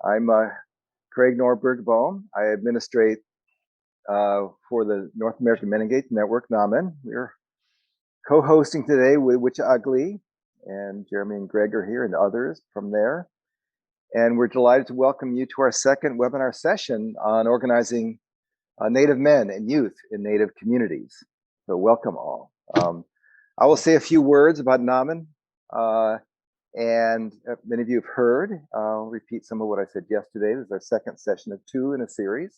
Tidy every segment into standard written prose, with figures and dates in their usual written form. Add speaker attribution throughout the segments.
Speaker 1: I'm Craig Norberg-Bohm. I administrate for the North American Meningate Network, NAMEN. We're co-hosting today with Wichagli, and Jeremy and Greg are here, and others from there. And we're delighted to welcome you to our second webinar session on organizing Native men and youth in Native communities. So welcome all. I will say a few words about NAMEN. And many of you have heard. I'll repeat some of what I said yesterday. This is our second session of 2 in a series.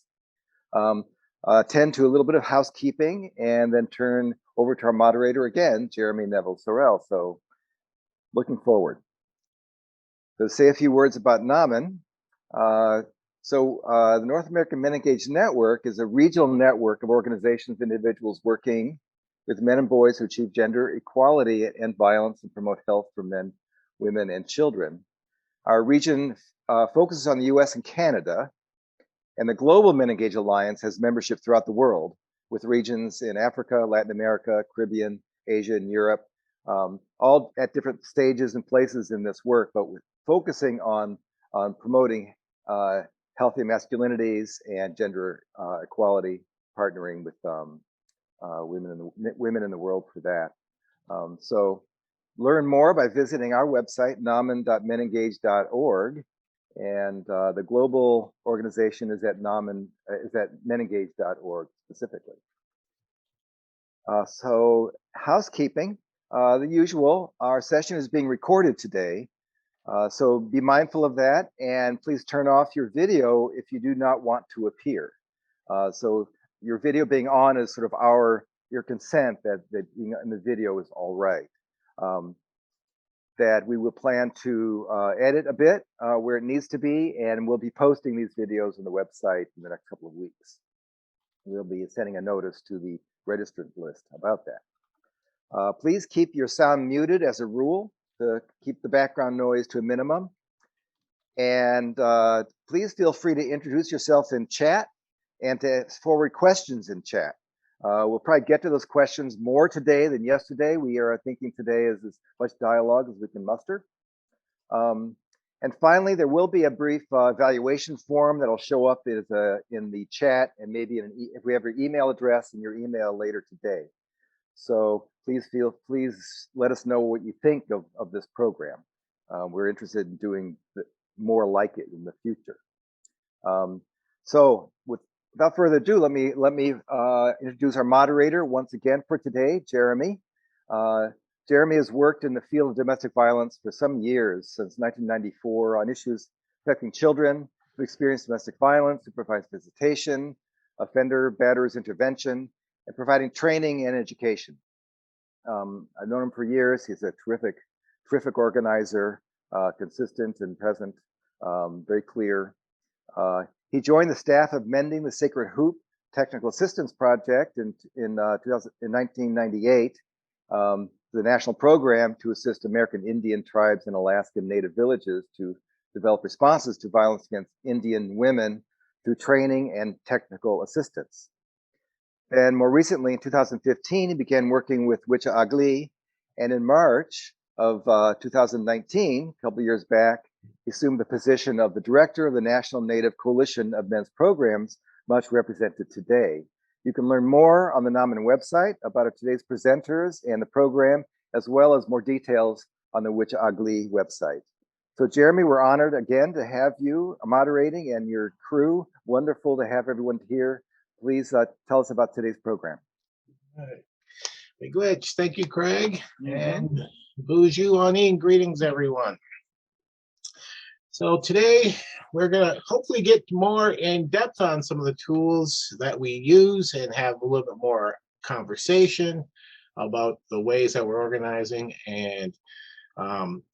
Speaker 1: Tend to a little bit of housekeeping and then turn over to our moderator again, Jeremy Neville Sorrell. So looking forward. So to say a few words about NAMEN. The North American Men Engaged Network is a regional network of organizations and individuals working with men and boys who achieve gender equality and end violence and promote health for men, women, and children. Our region focuses on the US and Canada, and the Global Men Engaged Alliance has membership throughout the world with regions in Africa, Latin America, Caribbean, Asia, and Europe, all at different stages and places in this work, but we're focusing on promoting healthy masculinities and gender equality, partnering with women in the world for that. So learn more by visiting our website, namen.menengage.org, and the global organization is at menengage.org specifically. So housekeeping, the usual, our session is being recorded today, so be mindful of that, and please turn off your video if you do not want to appear. So your video being on is sort of your consent that being in the video is all right. That we will plan to edit a bit where it needs to be, and we'll be posting these videos on the website in the next couple of weeks. We'll be sending a notice to the registrant list about that. Please keep your sound muted as a rule to keep the background noise to a minimum. And please feel free to introduce yourself in chat and to forward questions in chat. We'll probably get to those questions more today than yesterday. We are thinking today is as much dialogue as we can muster. And finally, there will be a brief evaluation form that'll show up in the chat, and maybe if we have your email address in your email later today. So please let us know what you think of this program. We're interested in doing more like it in the future. So without further ado, let me introduce our moderator once again for today, Jeremy. Jeremy has worked in the field of domestic violence for some years, since 1994, on issues affecting children who experience domestic violence, supervised visitation, offender batterers intervention, and providing training and education. I've known him for years. He's a terrific organizer, consistent and present, very clear. He joined the staff of Mending the Sacred Hoop Technical Assistance Project in 1998, the national program to assist American Indian tribes and Alaskan Native villages to develop responses to violence against Indian women through training and technical assistance. And more recently, in 2015, he began working with Wichagli, and in March of 2019, a couple of years back, he assumed the position of the director of the National Native Coalition of Men's Programs, much represented today. You can learn more on the NAMEN website about today's presenters and the program, as well as more details on the Wichagli website. So Jeremy, we're honored again to have you moderating and your crew. Wonderful to have everyone here. Please tell us about today's program.
Speaker 2: All right. Big glitch. Thank you, Craig. And bonjour, Ani, and greetings, everyone. So today we're going to hopefully get more in depth on some of the tools that we use and have a little bit more conversation about the ways that we're organizing and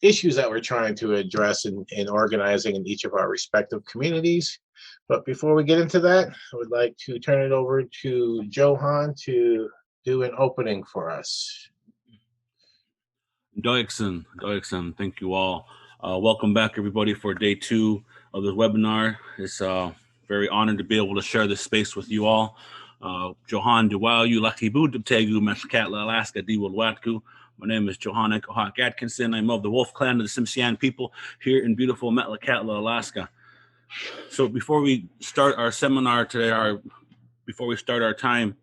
Speaker 2: issues that we're trying to address in organizing in each of our respective communities. But before we get into that, I would like to turn it over to Johan to do an opening for us.
Speaker 3: Doikson, thank you all. Welcome back, everybody, for day 2 of this webinar. It's very honored to be able to share this space with you all. Johan Duwayu Lakibu Tegu Meshkatla, Alaska, Diwalwatku. My name is Johan Ekohak Atkinson. I'm of the Wolf Clan of the Tsimshian people here in beautiful Metlakatla, Alaska. So before we start our seminar today, before we start our time,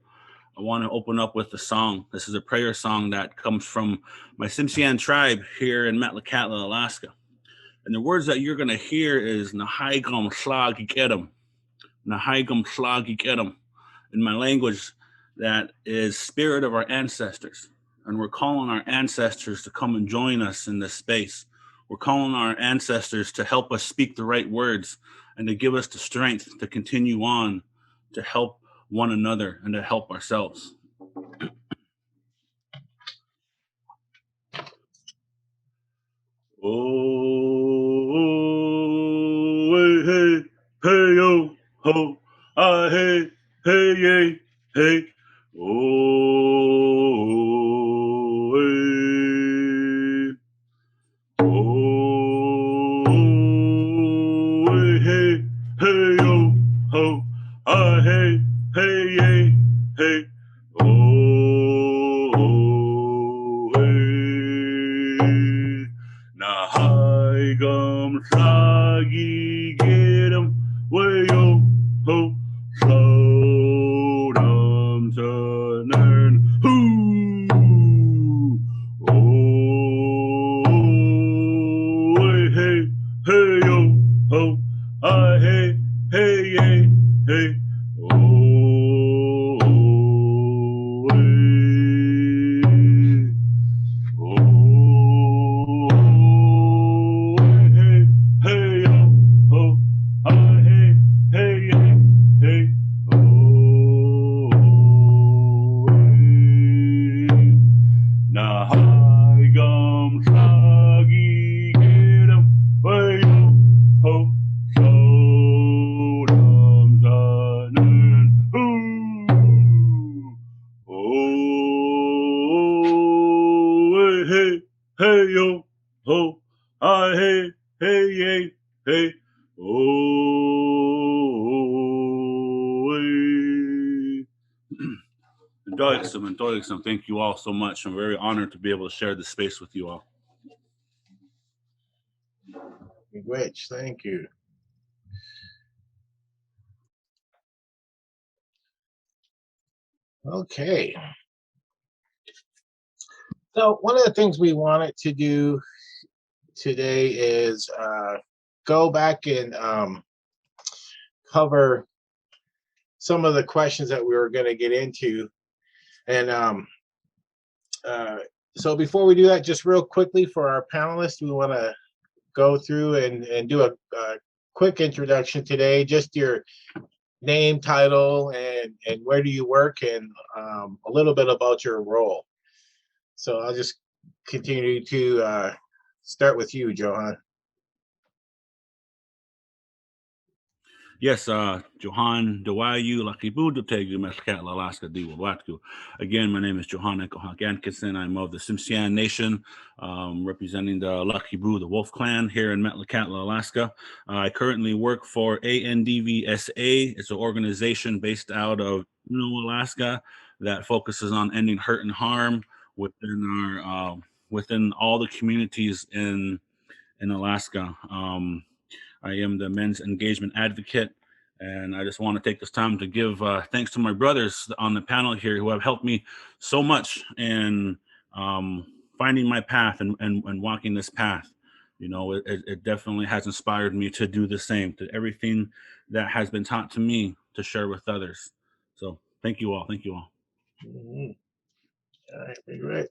Speaker 3: I want to open up with a song. This is a prayer song that comes from my Tsimshian tribe here in Metlakatla, Alaska. And the words that you're going to hear is Nahaigam Slagiketum. Nahaigam Slagiketum. In my language, that is spirit of our ancestors. And we're calling our ancestors to come and join us in this space. We're calling our ancestors to help us speak the right words and to give us the strength to continue on, to help one another and to help ourselves. Oh, hey, hey, hey, yo, ho, ah, hey, hey, yay, hey, oh, hey, oh, hey, hey, yo, ho, ah, hey, hey, yay, hey, oh, hey. Nahaigam Slagi get 'em way yo ho slow dum to learn hoo oh hey hey yo ho I hey hey yay hey oh hey hey yo ho hey hey hey hey oh na hi gum slagi get 'em way yo ho so dum zanen hey hey yo ho hey hey yay hey oh enjoy some. Thank you all so much. I'm very honored to be able to share this space with you all.
Speaker 2: Rich, thank you. Okay. So one of the things we wanted to do today is go back and cover some of the questions that we were going to get into. And so before we do that, just real quickly for our panelists, we want to go through and do a quick introduction today, just your name, title, and where do you work, and a little bit about your role. So I'll just continue to start with you, Johan.
Speaker 3: Yes, Johan Dawayu Lakibu Tegu Metlakatla, Alaska Diwatku. Again, my name is Johan Ekohak Atkinson. I'm of the Tsimshian Nation, representing the Lakibu, the Wolf Clan, here in Metlakatla, Alaska. I currently work for ANDVSA. It's an organization based out of Alaska that focuses on ending hurt and harm within our within all the communities in Alaska. I am the men's engagement advocate, and I just want to take this time to give thanks to my brothers on the panel here who have helped me so much in finding my path and walking this path. You know, it definitely has inspired me to do the same, to everything that has been taught to me to share with others. So thank you all. Thank you all.
Speaker 2: Mm-hmm. All right, very good.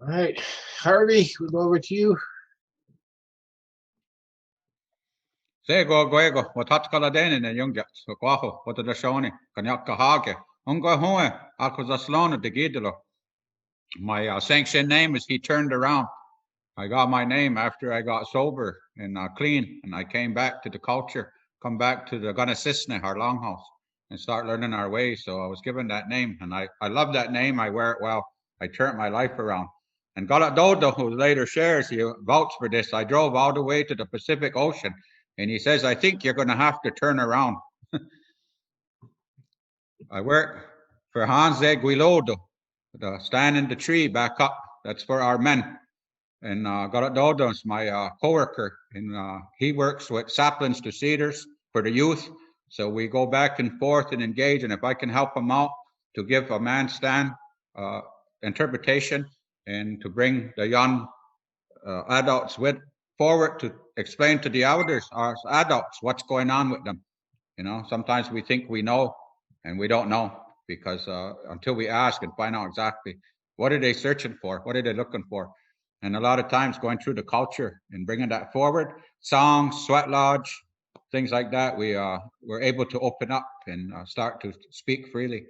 Speaker 2: All right, Harvey, we'll go over to you.
Speaker 4: Sego Guego, Watatkala Dane, and young jets, so Guaho, what the Shoni, Kanyaka Hage, Unga Hoe, Alcozaslona de Gidelo. My sanction name is He Turned Around. I got my name after I got sober and clean, and I came back to the culture, come back to the Gunnassisne, our longhouse, and start learning our ways. So I was given that name, and I love that name. I wear it well. I turned my life around. And Galadodo, who later shares, he vouched for this. I drove all the way to the Pacific Ocean, and he says, I think you're going to have to turn around. I work for Hans Guilodo, the stand in the tree back up. That's for our men. and Garadodo is my coworker, and he works with saplings to cedars for the youth. So we go back and forth and engage, and if I can help him out to give a man stand interpretation and to bring the young adults with forward to explain to the elders, our adults, what's going on with them. You know, sometimes we think we know and we don't know, because until we ask and find out exactly what are they searching for, what are they looking for. And a lot of times going through the culture and bringing that forward, songs, sweat lodge, things like that, we're able to open up and start to speak freely.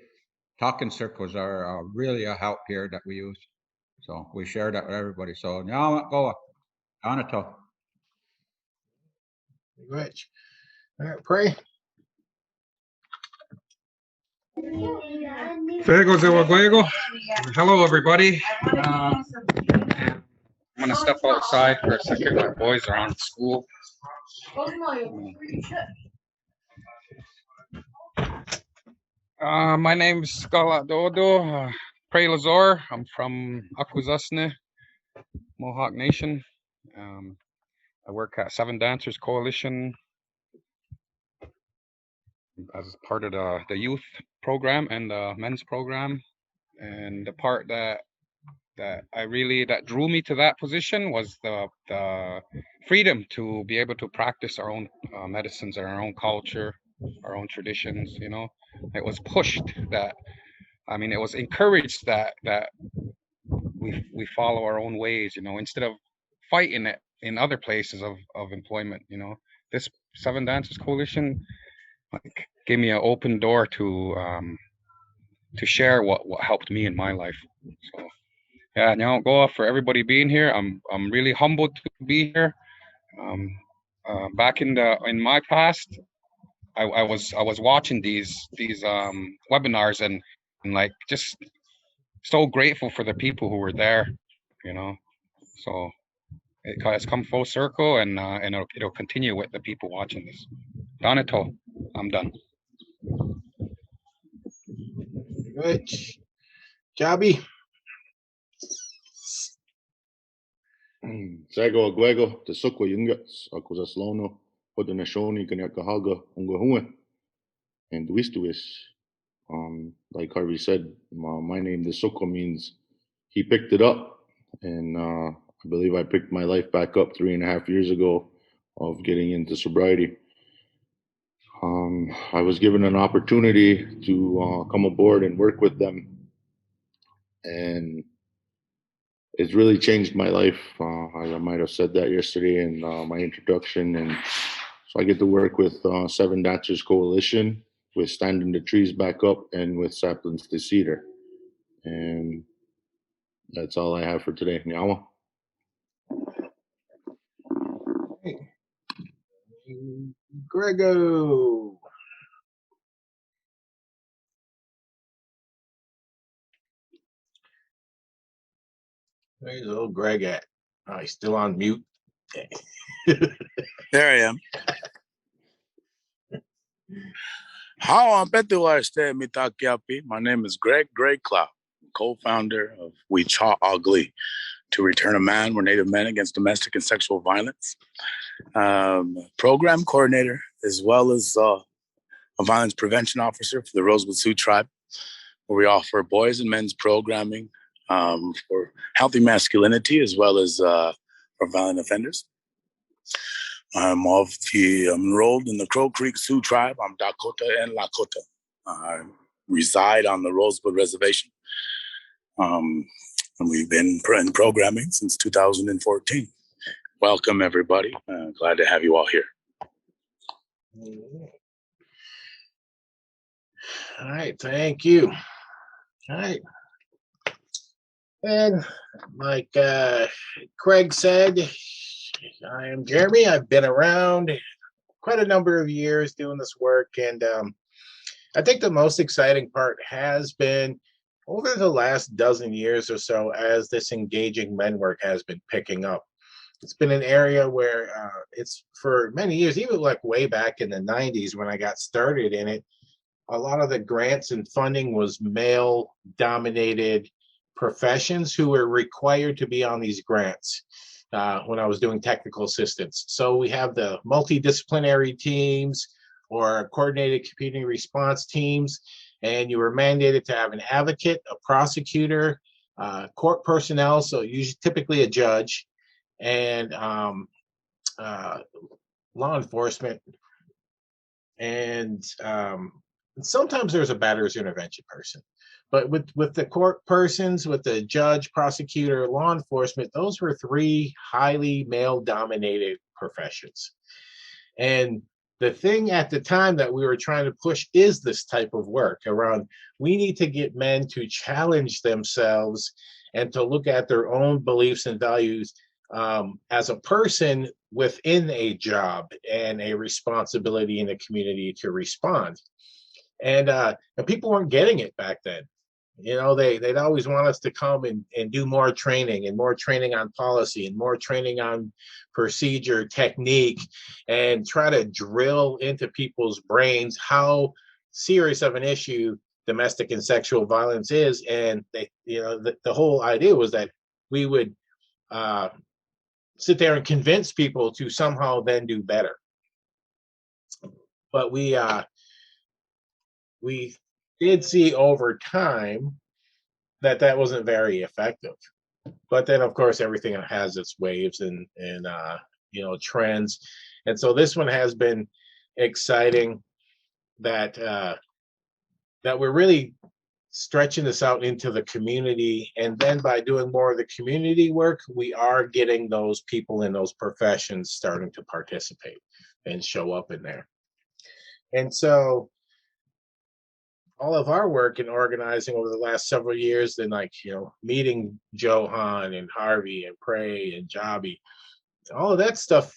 Speaker 4: Talking circles are really a help here that we use. So we share that with everybody. So now go, Donato.
Speaker 2: Rich. All right, pray.
Speaker 5: Hello, everybody. I'm going to step outside for a second. My boys are on school. My name is Skala Dodo, Pray Lazor. I'm from Akwesasne, Mohawk Nation. I work at Seven Dancers Coalition as part of the youth program and the men's program. And the part that drew me to that position was the freedom to be able to practice our own medicines and our own culture, our own traditions. You know, it was pushed that, I mean, it was encouraged that we follow our own ways. You know, instead of fighting it in other places of employment. You know, this Seven Dancers Coalition like gave me an open door to share what helped me in my life. So. Yeah, now go off for everybody being here. I'm really humbled to be here. Back in my past, I was watching these webinars and like just so grateful for the people who were there, you know. So it's come full circle, and it'll continue with the people watching this. Donato, I'm done.
Speaker 2: Rich. Jobby.
Speaker 6: Sego Aguego, the Sukwa Yungats, Akuzaslono, Hodinashoni, Kanyakahaga, Ungahue, and Duistuis. Like Harvey said, my name, the Sukwa, means he picked it up. And I believe I picked my life back up 3.5 years ago of getting into sobriety. I was given an opportunity to come aboard and work with them. And it's really changed my life. I might have said that yesterday in my introduction. And so I get to work with Seven Dancers Coalition, with Standing the Trees Back Up, and with Saplings to Cedar. And that's all I have for today. Nyawa.
Speaker 2: Grego. Where's old Greg at? Oh, he's still on mute.
Speaker 7: There I am. How on Petuaste Mitakiapi? My name is Greg Cloud, co-founder of We Chaw Ugly, to return a man, we're Native men against domestic and sexual violence. Program coordinator, as well as a violence prevention officer for the Rosewood Sioux Tribe, where we offer boys and men's programming for healthy masculinity, as well as for violent offenders. I'm enrolled in the Crow Creek Sioux Tribe. I'm Dakota and Lakota. I reside on the Rosewood Reservation. And we've been in programming since 2014. Welcome, everybody. Glad to have you all here.
Speaker 2: All right, thank you. All right. And like Craig said, I am Jeremy. I've been around quite a number of years doing this work. And I think the most exciting part has been over the last dozen years or so, as this engaging men work has been picking up. It's been an area where it's for many years, even like way back in the 90s when I got started in it, a lot of the grants and funding was male dominated. professions who were required to be on these grants when I was doing technical assistance. So we have the multidisciplinary teams or coordinated community response teams, and you were mandated to have an advocate, a prosecutor, court personnel, so usually typically a judge, and law enforcement, and sometimes there's a batterers intervention person. But with the court persons, with the judge, prosecutor, law enforcement, those were three highly male-dominated professions. And the thing at the time that we were trying to push is this type of work around, we need to get men to challenge themselves and to look at their own beliefs and values as a person within a job and a responsibility in the community to respond. And people weren't getting it back then. You know, they'd always want us to come and do more training on policy and more training on procedure, technique, and try to drill into people's brains how serious of an issue domestic and sexual violence is. And they, you know, the whole idea was that we would sit there and convince people to somehow then do better. But we did see over time that wasn't very effective. But then, of course, everything has its waves and you know, trends. And so this one has been exciting that that we're really stretching this out into the community. And then by doing more of the community work, we are getting those people in those professions starting to participate and show up in there. And so all of our work in organizing over the last several years, then, like, you know, meeting Johan and Harvey and Prey and Jabi, all of that stuff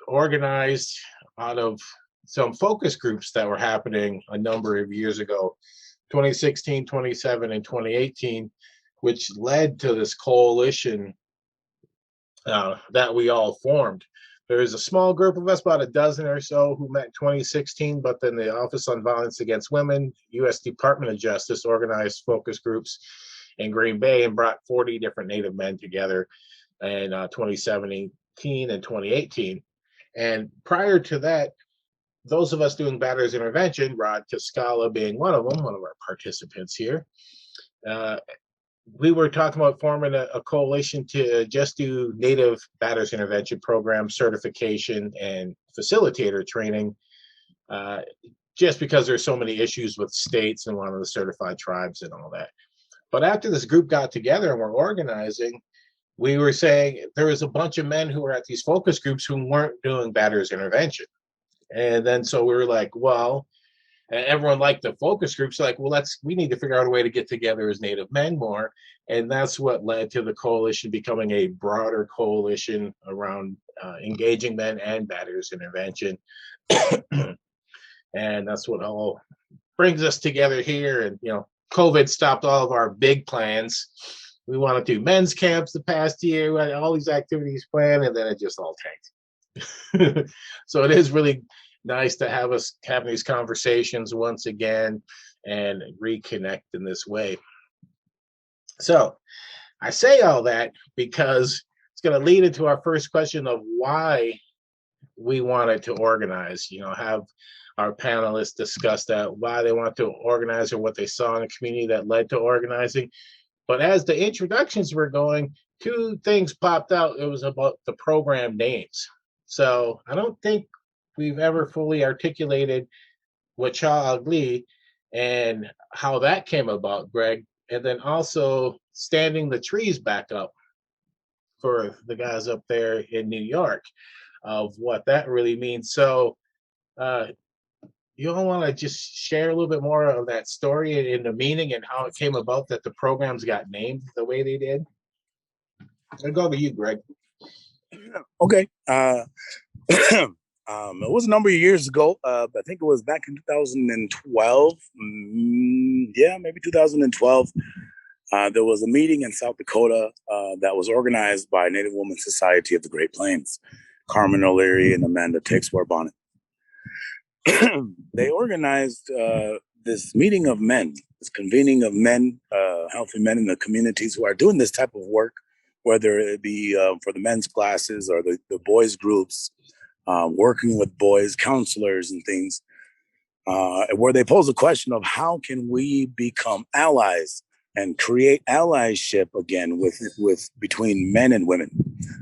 Speaker 2: organized out of some focus groups that were happening a number of years ago, 2016, 2017, and 2018, which led to this coalition that we all formed. There is a small group of us, about a dozen or so, who met in 2016, but then the Office on Violence Against Women, U.S. Department of Justice, organized focus groups in Green Bay and brought 40 different Native men together in 2017 and 2018. And prior to that, those of us doing batterers intervention, Rod Cascala being one of them, one of our participants here, we were talking about forming a coalition to just do Native batterers intervention program certification and facilitator training, just because there's so many issues with states and one of the certified tribes and all that. But after this group got together and were organizing, we were saying there was a bunch of men who were at these focus groups who weren't doing batterers intervention. And then so we were like, well, and everyone liked the focus groups, like, well, we need to figure out a way to get together as Native men more. And that's what led to the coalition becoming a broader coalition around engaging men and batterers intervention. And that's what all brings us together here. And, you know, COVID stopped all of our big plans. We wanted to do men's camps the past year, we had all these activities planned, and then it just all tanked. So it is really nice to have us having these conversations once again and reconnect in this way. So I say all that because it's going to lead into our first question of why we wanted to organize, you know, have our panelists discuss that, why they want to organize or what they saw in the community that led to organizing. But as the introductions were going, two things popped out. It was about the program names. So I don't think we've ever fully articulated Wacha Agli and how that came about, Greg. And then also standing the trees back up for the guys up there in New York, of what that really means. So you all want to just share a little bit more of that story and the meaning and how it came about that the programs got named the way they did? I'll go to you, Greg.
Speaker 7: Okay. It was a number of years ago. I think it was back in 2012. Yeah, maybe 2012. There was a meeting in South Dakota that was organized by Native Women's Society of the Great Plains, Carmen O'Leary and Amanda Takes-Warbonnet. They organized this meeting of men, this convening of men, healthy men in the communities who are doing this type of work, whether it be for the men's classes or the boys groups, working with boys, counselors and things, where they pose the question of how can we become allies and create allyship again with between men and women,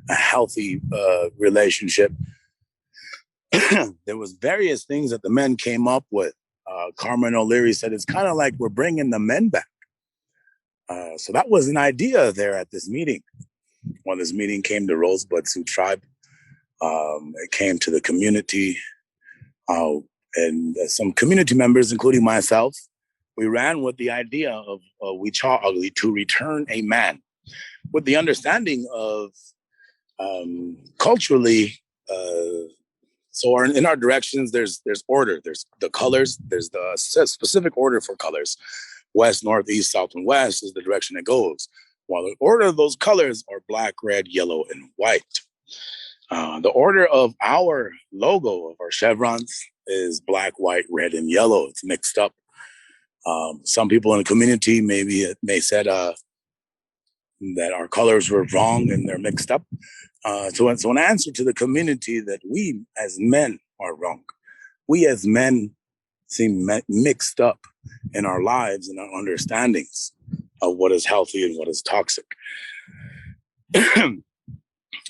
Speaker 7: a healthy relationship. There was various things that the men came up with. Carmen O'Leary said it's kind of like we're bringing the men back. So that was an idea there at this meeting. When this meeting came to Rosebud Sioux Tribe, it came to the community, and some community members, including myself, we ran with the idea of Wichaw Ugly to return a man, with the understanding of culturally. So in our directions, there's order. There's the colors. There's the specific order for colors. West, north, east, south, and west is the direction it goes. While the order of those colors are black, red, yellow, and white. The order of our logo, of our chevrons, is black, white, red, and yellow. It's mixed up. Some people in the community may said that our colors were wrong and they're mixed up. So an answer to the community that we as men are wrong. We as men seem mixed up in our lives and our understandings of what is healthy and what is toxic.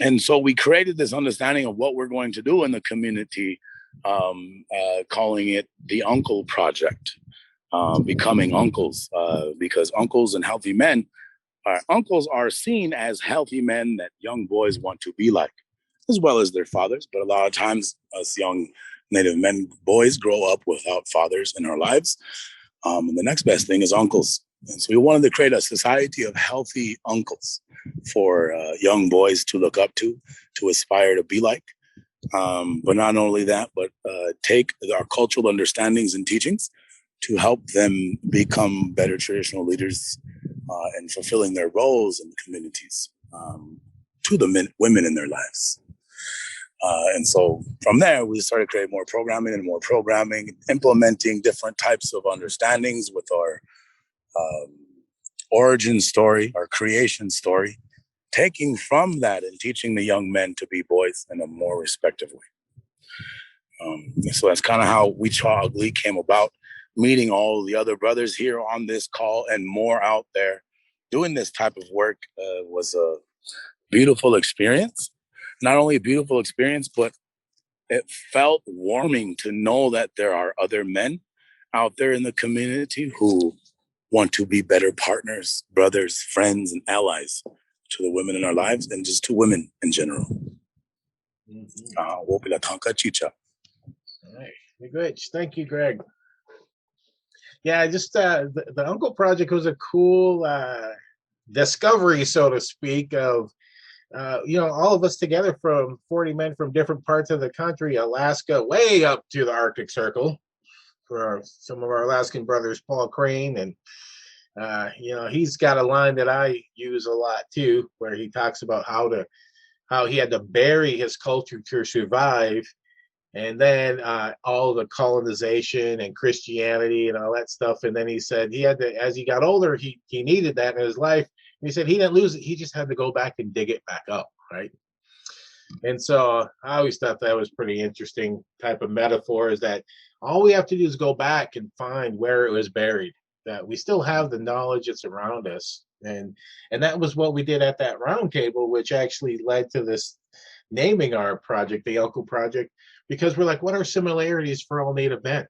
Speaker 7: And so we created this understanding of what we're going to do in the community, calling it the Uncle Project, becoming uncles, because uncles and healthy men, uncles are seen as healthy men that young boys want to be like, as well as their fathers. But a lot of times us young Native men, boys grow up without fathers in our lives. And the next best thing is uncles. And so we wanted to create a society of healthy uncles for young boys to look up to aspire to be like. But not only that, but take our cultural understandings and teachings to help them become better traditional leaders and fulfilling their roles in the communities to the women in their lives. And so from there, we started creating more programming, implementing different types of understandings with our origin story, our creation story, taking from that and teaching the young men to be boys in a more respective way. So that's kind of how Wichaw Ugly came about, meeting all the other brothers here on this call and more out there. Doing this type of work was a beautiful experience. Not only a beautiful experience, but it felt warming to know that there are other men out there in the community who want to be better partners, brothers, friends, and allies to the women in our lives and just to women in general.
Speaker 2: All right, good. Thank you, Greg. Yeah, just the Uncle Project was a cool discovery, so to speak, of all of us together from 40 men from different parts of the country, Alaska, way up to the Arctic Circle, for some of our Alaskan brothers, Paul Crane, and he's got a line that I use a lot too, where he talks about how he had to bury his culture to survive. And then all the colonization and Christianity and all that stuff. And then he said he had to, as he got older, he needed that in his life. And he said he didn't lose it. He just had to go back and dig it back up, right? And so I always thought that was pretty interesting type of metaphor, is that all we have to do is go back and find where it was buried, that we still have the knowledge that's around us. And that was what we did at that roundtable, which actually led to this naming our project, the Uncle Project, because we're like, what are similarities for all Native men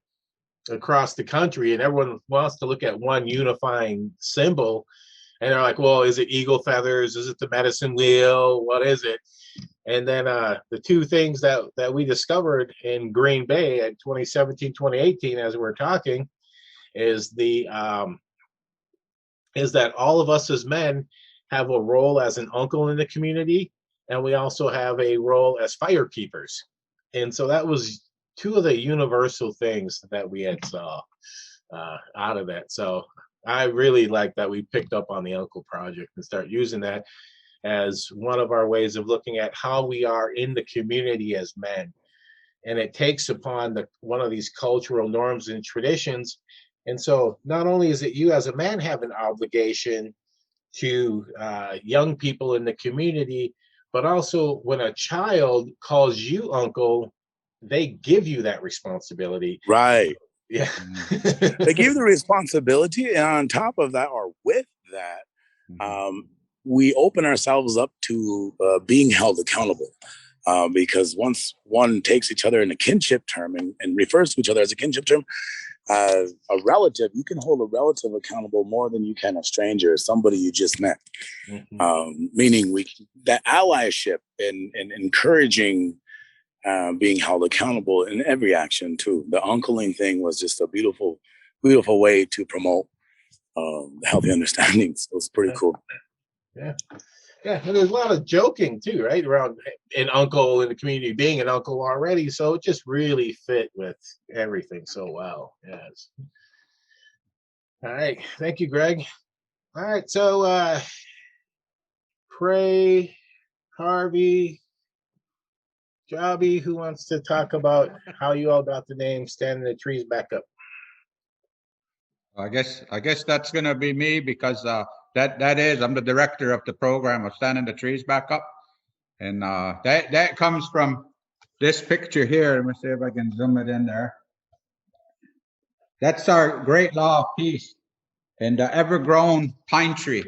Speaker 2: across the country? And everyone wants to look at one unifying symbol. And they're like, well, is it eagle feathers? Is it the medicine wheel? What is it? And then the two things that we discovered in Green Bay at 2017, 2018, as we're talking, is that all of us as men have a role as an uncle in the community. And we also have a role as fire keepers. And so that was two of the universal things that we had saw out of that. So I really like that we picked up on the Uncle Project and start using that as one of our ways of looking at how we are in the community as men. And it takes upon one of these cultural norms and traditions And so not only is it you as a man have an obligation to young people in the community, but also when a child calls you uncle, they give you that responsibility.
Speaker 7: Right.
Speaker 2: Yeah.
Speaker 7: They give you the responsibility, and on top of that, or with that, we open ourselves up to being held accountable. Because once one takes each other in a kinship term and refers to each other as a kinship term, a relative, you can hold a relative accountable more than you can a stranger, somebody you just met. Meaning that allyship and encouraging being held accountable in every action too. The uncling thing was just a beautiful way to promote healthy understandings. It was pretty cool.
Speaker 2: Yeah. Yeah, and there's a lot of joking too, right? Around an uncle in the community being an uncle already. So it just really fit with everything so well. Yes. All right. Thank you, Greg. All right. So Pray, Harvey, Jobby, who wants to talk about how you all got the name Stand in the Trees back up?
Speaker 4: I guess that's gonna be me, because I'm the director of the program of Standing the Trees Back Up, and that comes from this picture here. Let me see if I can zoom it in there. That's our great law of peace and the ever-grown pine tree.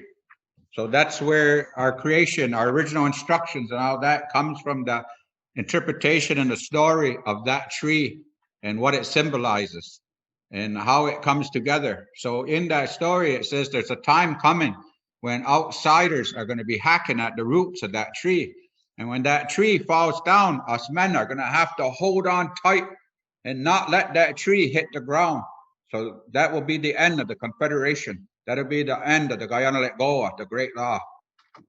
Speaker 4: So that's where our creation, our original instructions and all that comes from, the interpretation and the story of that tree and what it symbolizes and how it comes together. So in that story, it says there's a time coming when outsiders are going to be hacking at the roots of that tree. And when that tree falls down, us men are going to have to hold on tight and not let that tree hit the ground. So that will be the end of the Confederation. That'll be the end of the Guyana Let Go, the great law.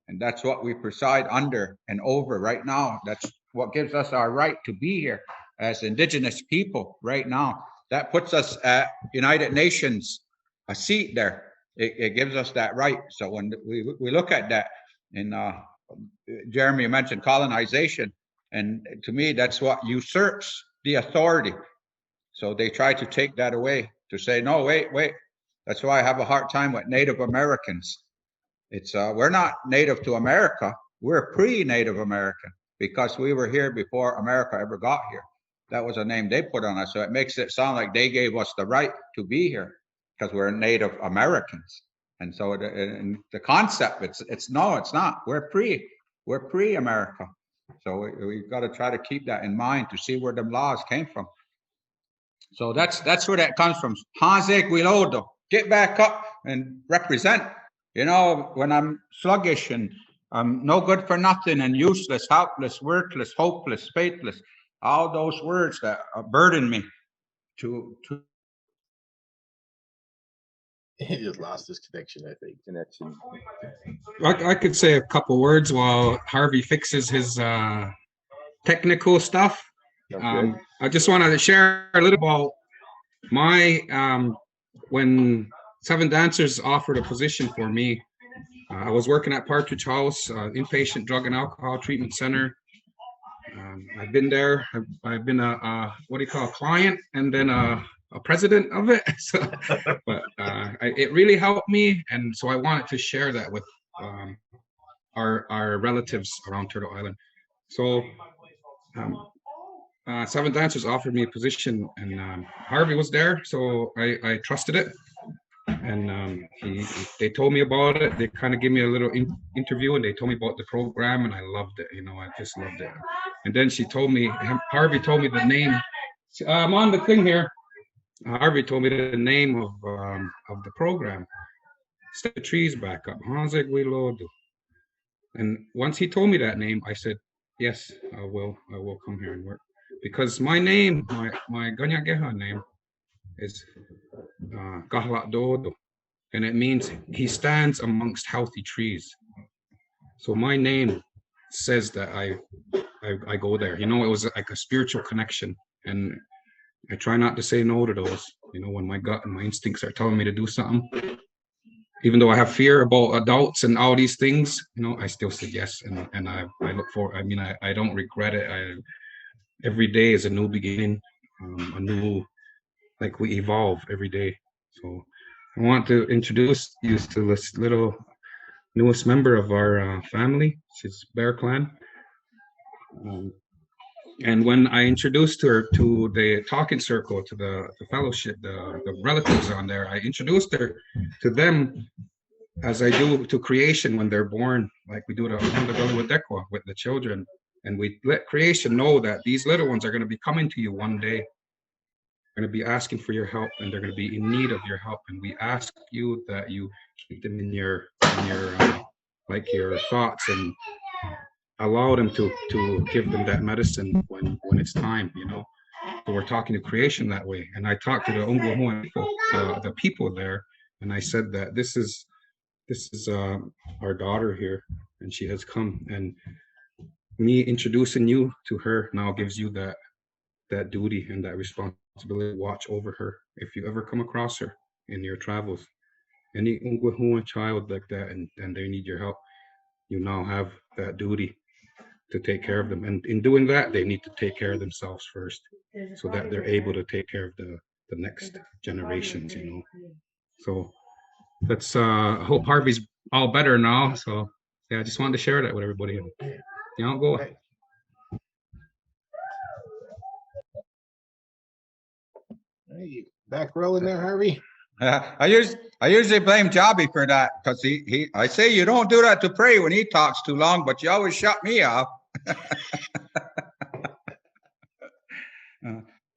Speaker 4: And that's what we preside under and over right now. That's what gives us our right to be here as indigenous people right now. That puts us at United Nations, a seat there. It gives us that right. So when we look at that, and Jeremy mentioned colonization, and to me, that's what usurps the authority. So they try to take that away, to say, no, wait. That's why I have a hard time with Native Americans. It's we're not native to America. We're pre-Native American, because we were here before America ever got here. That was a name they put on us. So it makes it sound like they gave us the right to be here because we're Native Americans. And so the concept, it's no, it's not. We're pre-America. So we've got to try to keep that in mind to see where them laws came from. So that's where that comes from. Hanzek Wilodo, get back up and represent. You know, when I'm sluggish and I'm no good for nothing and useless, helpless, worthless, hopeless, faithless, all those words that burden me to
Speaker 2: He just lost his connection, I think.
Speaker 1: Connection.
Speaker 8: I could say a couple words while Harvey fixes his technical stuff. I just wanted to share a little about my when Seven Dancers offered a position for me. I was working at Partridge House, inpatient drug and alcohol treatment center. I've been there. I've been a what do you call, a client, and then a president of it. So, but it really helped me, and so I wanted to share that with our relatives around Turtle Island. So Seven Dancers offered me a position, and Harvey was there, so I trusted it. And they told me about it. They kind of gave me a little interview, and they told me about the program, and I loved it. You know, I just loved it. And then Harvey told me the name. I'm on the thing here. Harvey told me the name of the program. Stand the Trees Back Up. Hanzek Wilodo. And once he told me that name, I said, yes, I will come here and work. Because my name, my Ganyageha name is Kahlat Dodo. And it means he stands amongst healthy trees. So my name says that I go there. You know, it was like a spiritual connection. And I try not to say no to those. You know, when my gut and my instincts are telling me to do something, even though I have fear about adults and all these things, you know, I still say yes. And I look for, I mean, I don't regret it. Every day is a new beginning, a new, like we evolve every day. So I want to introduce you to this little newest member of our family. She's Bear Clan. And when I introduced her to the talking circle, to the fellowship, the relatives on there, I introduced her to them as I do to creation when they're born, like we do with the children. And we let creation know that these little ones are going to be coming to you one day, going to be asking for your help, and they're going to be in need of your help. And we ask you that you keep them in your like your thoughts, and allow them to give them that medicine when it's time, you know. So we're talking to creation that way. And I talked to the Unguahuan people, the people there, and I said that this is our daughter here, and she has come, and me introducing you to her now gives you that duty and that responsibility to watch over her if you ever come across her in your travels. Any Unguahuan child like that, and they need your help, you now have that duty to take care of them. And in doing that, they need to take care of themselves first, so that they're able to take care of the next generations, you know. So let's hope Harvey's all better now. So yeah, I just wanted to share that with everybody. You know, go.
Speaker 2: Hey, back rolling there, Harvey.
Speaker 4: I usually blame Jobby for that, because I say you don't do that to Prey when he talks too long, but you always shut me off.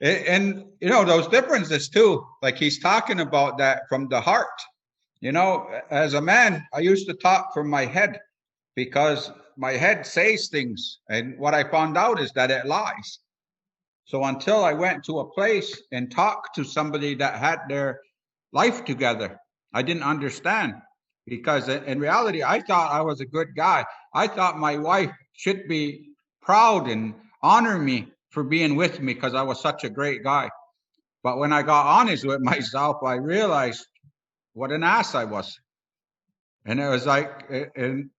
Speaker 4: And you know those differences too, like he's talking about that from the heart. You know, as a man, I used to talk from my head, because my head says things, and what I found out is that it lies. So until I went to a place and talked to somebody that had their life together, I didn't understand, because in reality, I thought I was a good guy. I thought my wife should be proud and honor me for being with me, because I was such a great guy. But when I got honest with myself, I realized what an ass I was. And it was like, and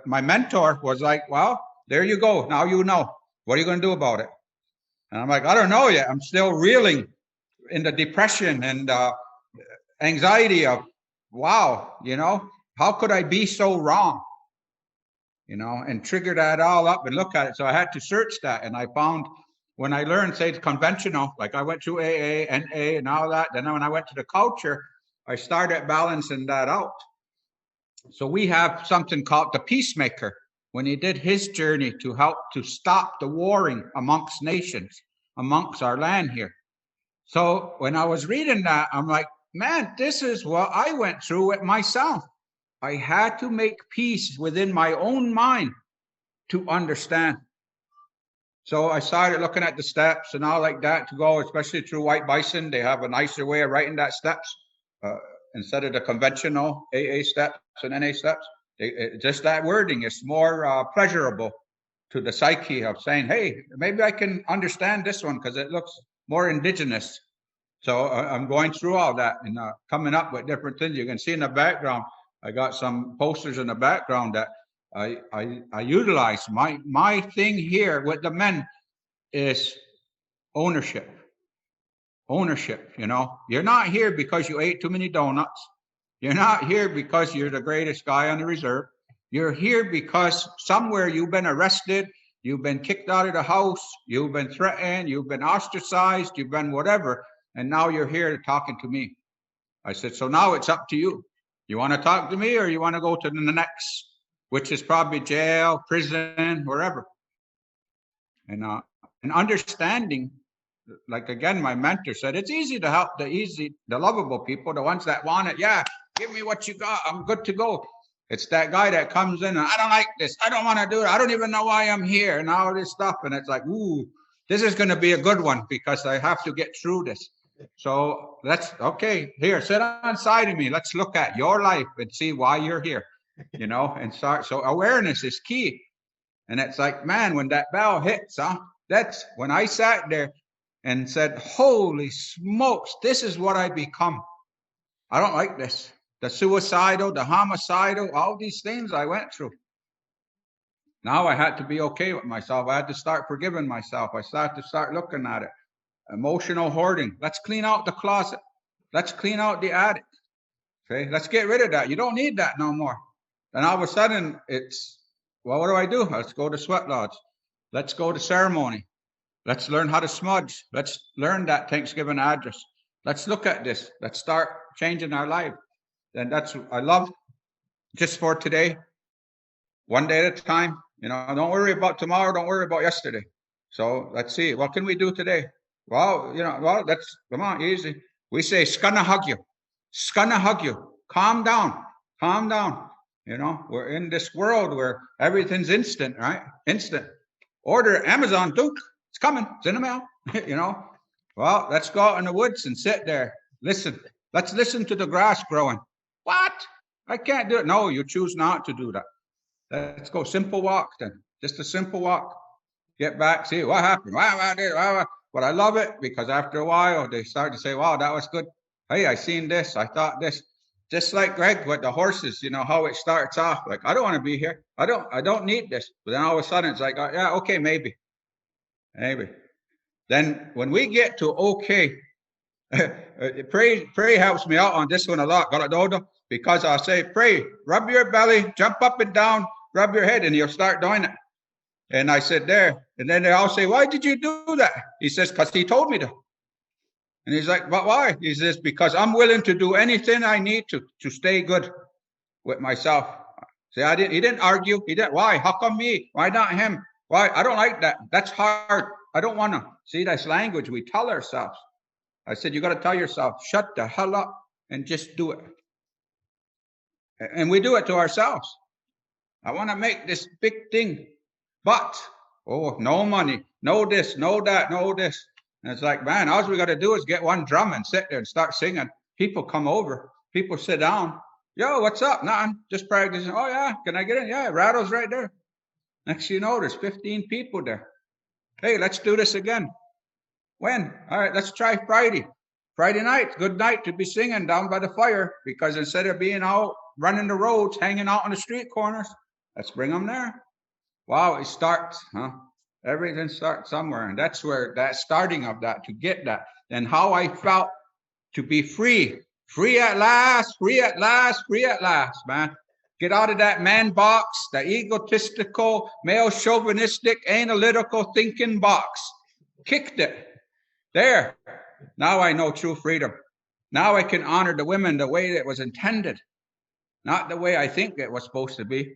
Speaker 4: my mentor was like, well, there you go. Now you know. What are you going to do about it? And I'm like, I don't know yet. I'm still reeling in the depression and anxiety of, wow, you know, how could I be so wrong? You know, and trigger that all up and look at it. So I had to search that. And I found, when I learned, say, it's conventional, like I went through AA, NA, and all that. Then when I went to the culture, I started balancing that out. So we have something called the peacemaker, when he did his journey to help to stop the warring amongst nations, amongst our land here. So when I was reading that, I'm like, man, this is what I went through with myself. I had to make peace within my own mind to understand. So I started looking at the steps and all like that to go, especially through White Bison. They have a nicer way of writing that steps instead of the conventional AA steps and NA steps. Just that wording is more pleasurable to the psyche of saying, hey, maybe I can understand this one because it looks more indigenous. So I'm going through all that and coming up with different things. You can see in the background, I got some posters in the background that I utilize. My thing here with the men is ownership. Ownership, you know. You're not here because you ate too many donuts. You're not here because you're the greatest guy on the reserve. You're here because somewhere you've been arrested, you've been kicked out of the house, you've been threatened, you've been ostracized, you've been whatever, and now you're here talking to me. I said, so now it's up to you. You want to talk to me or you want to go to the next, which is probably jail, prison, wherever. And understanding, like again, my mentor said, it's easy to help the lovable people, the ones that want it. Yeah, give me what you got. I'm good to go. It's that guy that comes in and I don't like this. I don't want to do it. I don't even know why I'm here and all this stuff. And it's like, ooh, this is going to be a good one because I have to get through this. So let's, okay, here, sit on side of me. Let's look at your life and see why you're here, you know, and start. So awareness is key. And it's like, man, when that bell hits, that's when I sat there and said, holy smokes, this is what I become. I don't like this. The suicidal, the homicidal, all these things I went through. Now I had to be okay with myself. I had to start forgiving myself. I started to start looking at it. Emotional hoarding. Let's clean out the closet. Let's clean out the attic. Okay, let's get rid of that. You don't need that no more. And all of a sudden, it's, well, what do I do? Let's go to sweat lodge. Let's go to ceremony. Let's learn how to smudge. Let's learn that Thanksgiving address. Let's look at this. Let's start changing our life. And that's what I love. Just for today, one day at a time. You know, don't worry about tomorrow. Don't worry about yesterday. So let's see. What can we do today? Well, you know, well, that's, come on, easy. We say, "Skana hug you. Skana hug you." Calm down. Calm down. You know, we're in this world where everything's instant, right? Instant. Order Amazon, Duke. It's coming. It's in the mail. You know. Well, let's go out in the woods and sit there. Listen. Let's listen to the grass growing. What? I can't do it. No, you choose not to do that. Let's go simple walk then. Just a simple walk. Get back, see what happened. But I love it because after a while they start to say, "Wow, that was good. Hey, I seen this. I thought this." Just like Greg with the horses, you know how it starts off. Like, I don't want to be here. I don't need this. But then all of a sudden it's like, oh, yeah, okay, maybe. Then when we get to okay, pray helps me out on this one a lot, because I'll say, pray, rub your belly, jump up and down, rub your head, and you'll start doing it. And I said there, and then they all say, "Why did you do that?" He says, "Because he told me to." And he's like, "But why?" He says, "Because I'm willing to do anything I need to stay good with myself." See, he didn't argue. He didn't. Why? How come me? Why not him? Why? I don't like that. That's hard. I don't want to. See, that's language we tell ourselves. I said, you got to tell yourself, shut the hell up and just do it. And we do it to ourselves. I want to make this big thing, but, oh, no money, no this, no that, no this. And it's like, man, all we got to do is get one drum and sit there and start singing. People come over. People sit down. Yo, what's up? Nothing. Just practicing. Oh, yeah. Can I get in? Yeah, Rattle's right there. Next thing you know, there's 15 people there. Hey, let's do this again. When? All right, let's try Friday. Friday night, good night to be singing down by the fire, because instead of being out running the roads, hanging out on the street corners, let's bring them there. Wow, it starts, huh? Everything starts somewhere. And that's where that starting of that, to get that. And how I felt to be free. Free at last, free at last, free at last, man. Get out of that man box, that egotistical, male chauvinistic, analytical thinking box. Kicked it. There. Now I know true freedom. Now I can honor the women the way it was intended, not the way I think it was supposed to be.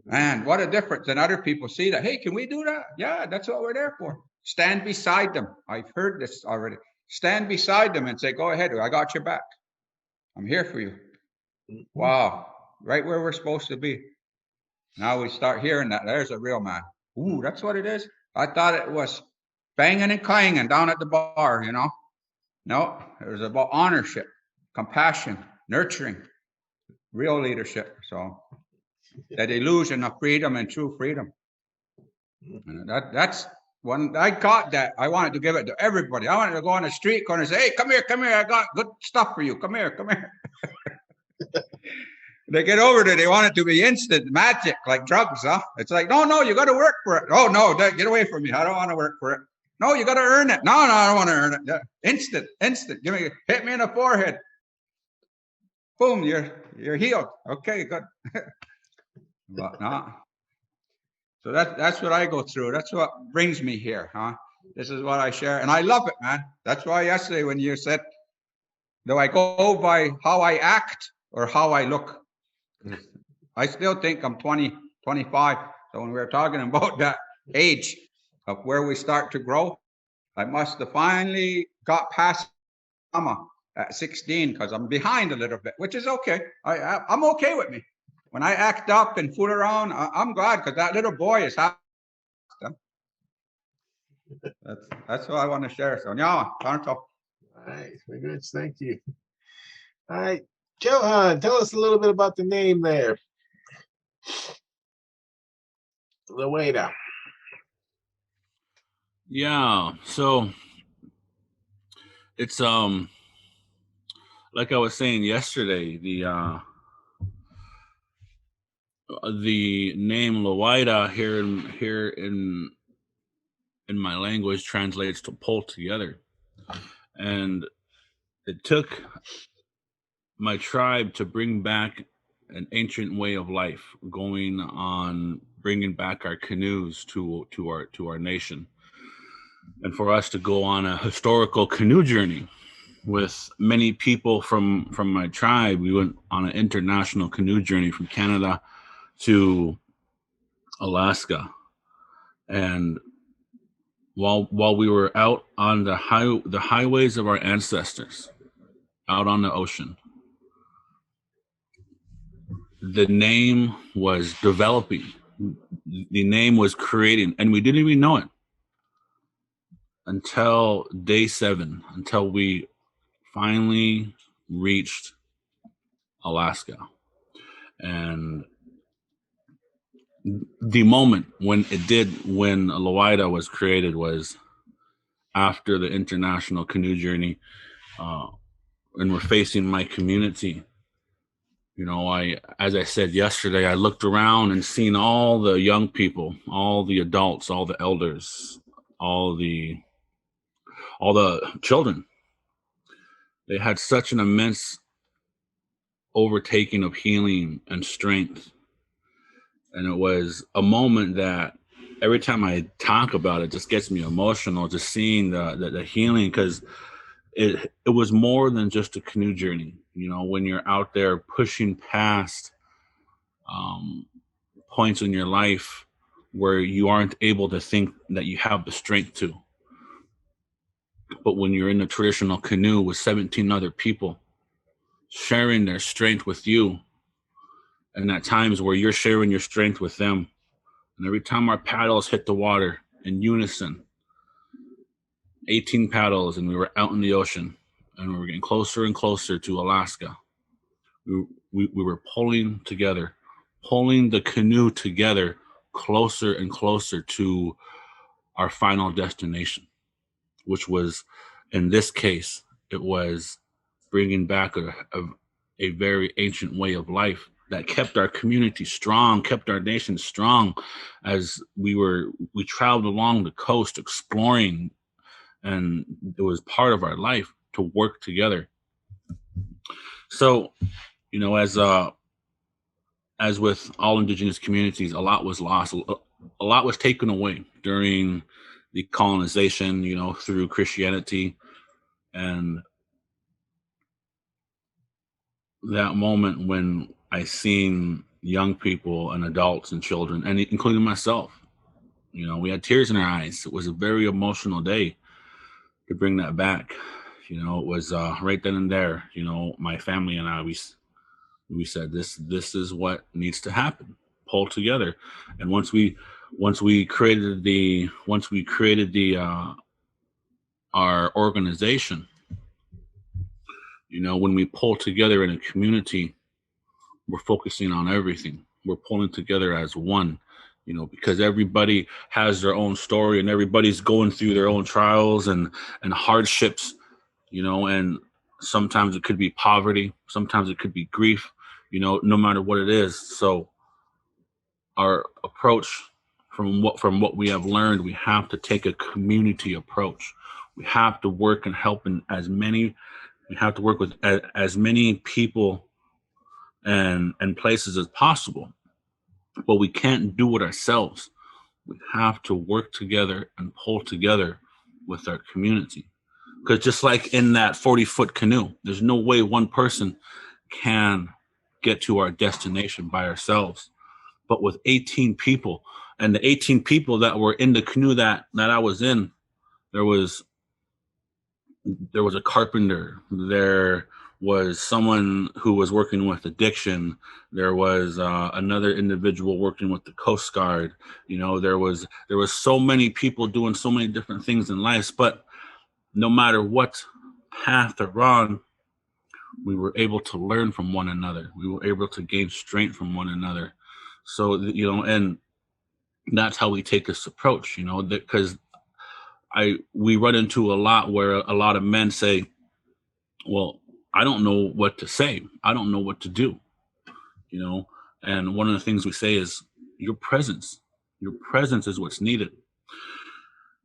Speaker 4: Man, what a difference. And other people see that. Hey, can we do that? Yeah, that's what we're there for. Stand beside them. I've heard this already. Stand beside them and say, go ahead. I got your back. I'm here for you. Wow. Right where we're supposed to be. Now we start hearing that. There's a real man. Ooh, that's what it is. I thought it was banging and clanging down at the bar, you know. No, it was about ownership, compassion, nurturing, real leadership. So that illusion of freedom and true freedom. And that's when I got that. I wanted to give it to everybody. I wanted to go on the street corner and say, hey, come here. I got good stuff for you. Come here. They get over there. They want it to be instant magic, like drugs, huh? It's like, no, you got to work for it. Oh, no, get away from me. I don't want to work for it. No, you got to earn it. No, I don't want to earn it. Yeah. Instant. Hit me in the forehead. Boom, you're healed. Okay, good. But no. So that's what I go through. That's what brings me here, huh? This is what I share. And I love it, man. That's why yesterday when you said, do I go by how I act or how I look? I still think I'm 20, 25. So when we were talking about that age of where we start to grow, I must have finally got past mama at 16 because I'm behind a little bit, which is okay. I'm okay with me. When I act up and fool around, I'm glad because that little boy is happy. That's what I want to share. So, yeah,
Speaker 2: All right, very good. Thank you. All right, Johan, tell us a little bit about the name there. Lueda.
Speaker 3: Yeah, so it's like I was saying yesterday, the name Lueda here in my language translates to pull together. And it took my tribe to bring back an ancient way of life, going on bringing back our canoes to our nation, and for us to go on a historical canoe journey with many people from my tribe. We went on an international canoe journey from Canada to Alaska, and while we were out on the highways of our ancestors, out on the ocean, the name was developing, the name was creating, and we didn't even know it until day 7, until we finally reached Alaska. And the moment when Loida was created was after the international canoe journey, and we're facing my community. You know, as I said yesterday, I looked around and seen all the young people, all the adults, all the elders, all the children. They had such an immense overtaking of healing and strength. And it was a moment that every time I talk about it, just gets me emotional, just seeing the healing, because it was more than just a canoe journey. You know, when you're out there pushing past points in your life where you aren't able to think that you have the strength to. But when you're in a traditional canoe with 17 other people sharing their strength with you, and at times where you're sharing your strength with them, and every time our paddles hit the water in unison, 18 paddles, and we were out in the ocean, and we were getting closer and closer to Alaska. We were pulling together, pulling the canoe together closer and closer to our final destination, which was, in this case, it was bringing back a very ancient way of life that kept our community strong, kept our nation strong, as we traveled along the coast exploring, and it was part of our life to work together. So, you know, as with all indigenous communities, a lot was lost, a lot was taken away during the colonization, you know, through Christianity. And that moment when I seen young people and adults and children, and including myself, you know, we had tears in our eyes. It was a very emotional day to bring that back. You know, it was right then and there. You know, my family and I, we said this is what needs to happen. Pull together, and once we created the our organization, you know, when we pull together in a community, we're focusing on everything. We're pulling together as one, you know, because everybody has their own story and everybody's going through their own trials and hardships, you know, and sometimes it could be poverty, sometimes it could be grief, you know, no matter what it is. So our approach, from what we have learned, we have to take a community approach. We have to work and help in we have to work with as many people and places as possible, but we can't do it ourselves. We have to work together and pull together with our community, because just like in that 40-foot canoe, there's no way one person can get to our destination by ourselves. But with 18 people, and the 18 people that were in the canoe that I was in, there was a carpenter, there was someone who was working with addiction, there was another individual working with the Coast Guard. You know, there was so many people doing so many different things in life, but no matter what path they're on, we were able to learn from one another. We were able to gain strength from one another. So, you know, and that's how we take this approach, you know, because we run into a lot where a lot of men say, well, I don't know what to say. I don't know what to do, you know? And one of the things we say is your presence is what's needed.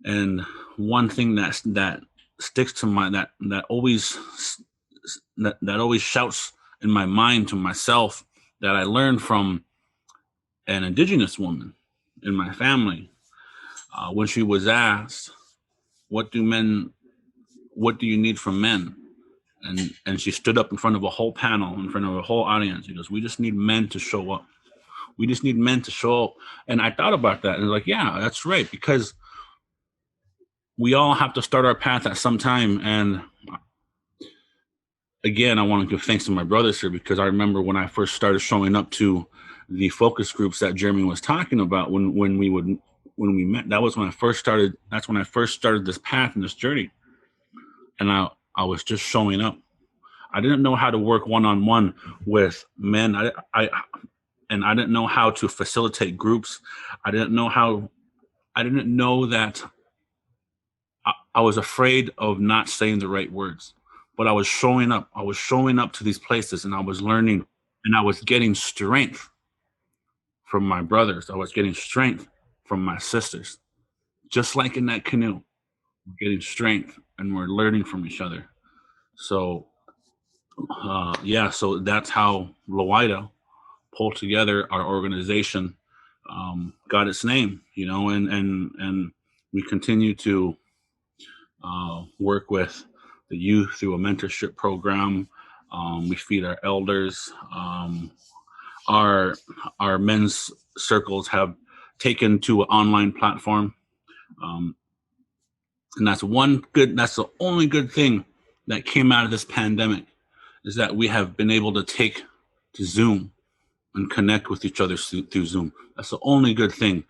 Speaker 3: And one thing that sticks to my, that always that always shouts in my mind to myself that I learned from an indigenous woman in my family when she was asked, what do you need from men? And she stood up in front of a whole panel, in front of a whole audience. She goes, we just need men to show up. We just need men to show up. And I thought about that and I was like, yeah, that's right. Because we all have to start our path at some time. And again, I want to give thanks to my brothers here, because I remember when I first started showing up to the focus groups that Jeremy was talking about when we met. That was when I first started. That's when I first started this path and this journey. And I was just showing up. I didn't know how to work one-on-one with men. I didn't know how to facilitate groups. I didn't know that I was afraid of not saying the right words, but I was showing up. I was showing up to these places and I was learning, and I was getting strength from my brothers. I was getting strength from my sisters. Just like in that canoe, we're getting strength and we're learning from each other. So, so that's how Loida pulled together our organization, got its name, and we continue to work with the youth through a mentorship program. We feed our elders. Our men's circles have taken to an online platform. And that's the only good thing that came out of this pandemic, is that we have been able to take to Zoom and connect with each other through Zoom. That's the only good thing.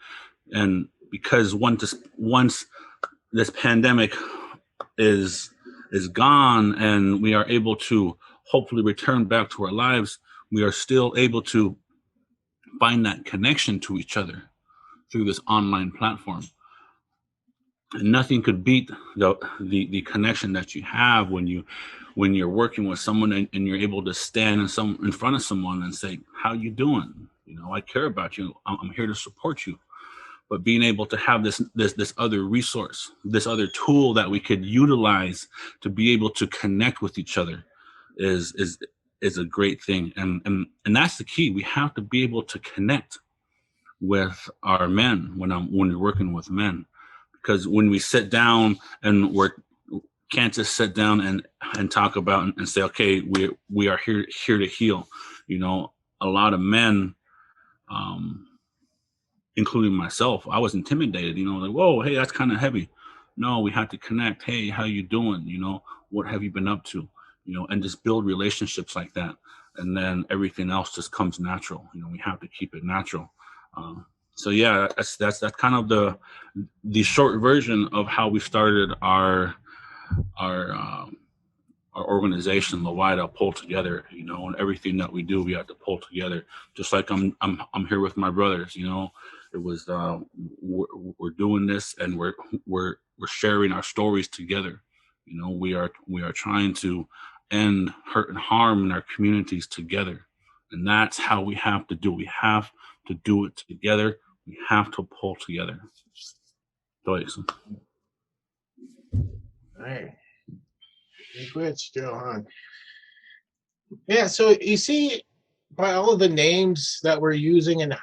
Speaker 3: And because once this pandemic is gone and we are able to hopefully return back to our lives, we are still able to find that connection to each other through this online platform. And nothing could beat the connection that you have when you're working with someone and you're able to stand in front of someone and say, how you doing? I care about you. I'm here to support you. But being able to have this other resource, this other tool that we could utilize to be able to connect with each other is a great thing. And that's the key. We have to be able to connect with our men when we're working with men. Because when we sit down and can't just sit down and talk about and say, okay, we are here to heal. A lot of men, including myself, I was intimidated. Like, whoa, hey, that's kind of heavy. No, we have to connect. Hey, how you doing? What have you been up to? And just build relationships like that, and then everything else just comes natural. We have to keep it natural. So yeah, that's kind of the short version of how we started our organization, Loida, pull together. And everything that we do, we have to pull together. Just like I'm here with my brothers. It was we're doing this and we're sharing our stories together. We are trying to end hurt and harm in our communities together, and that's how we have to do. We have to do it together. We have to pull together.
Speaker 2: All right. Which, Johan? Yeah, so you see, by all of the names that we're using and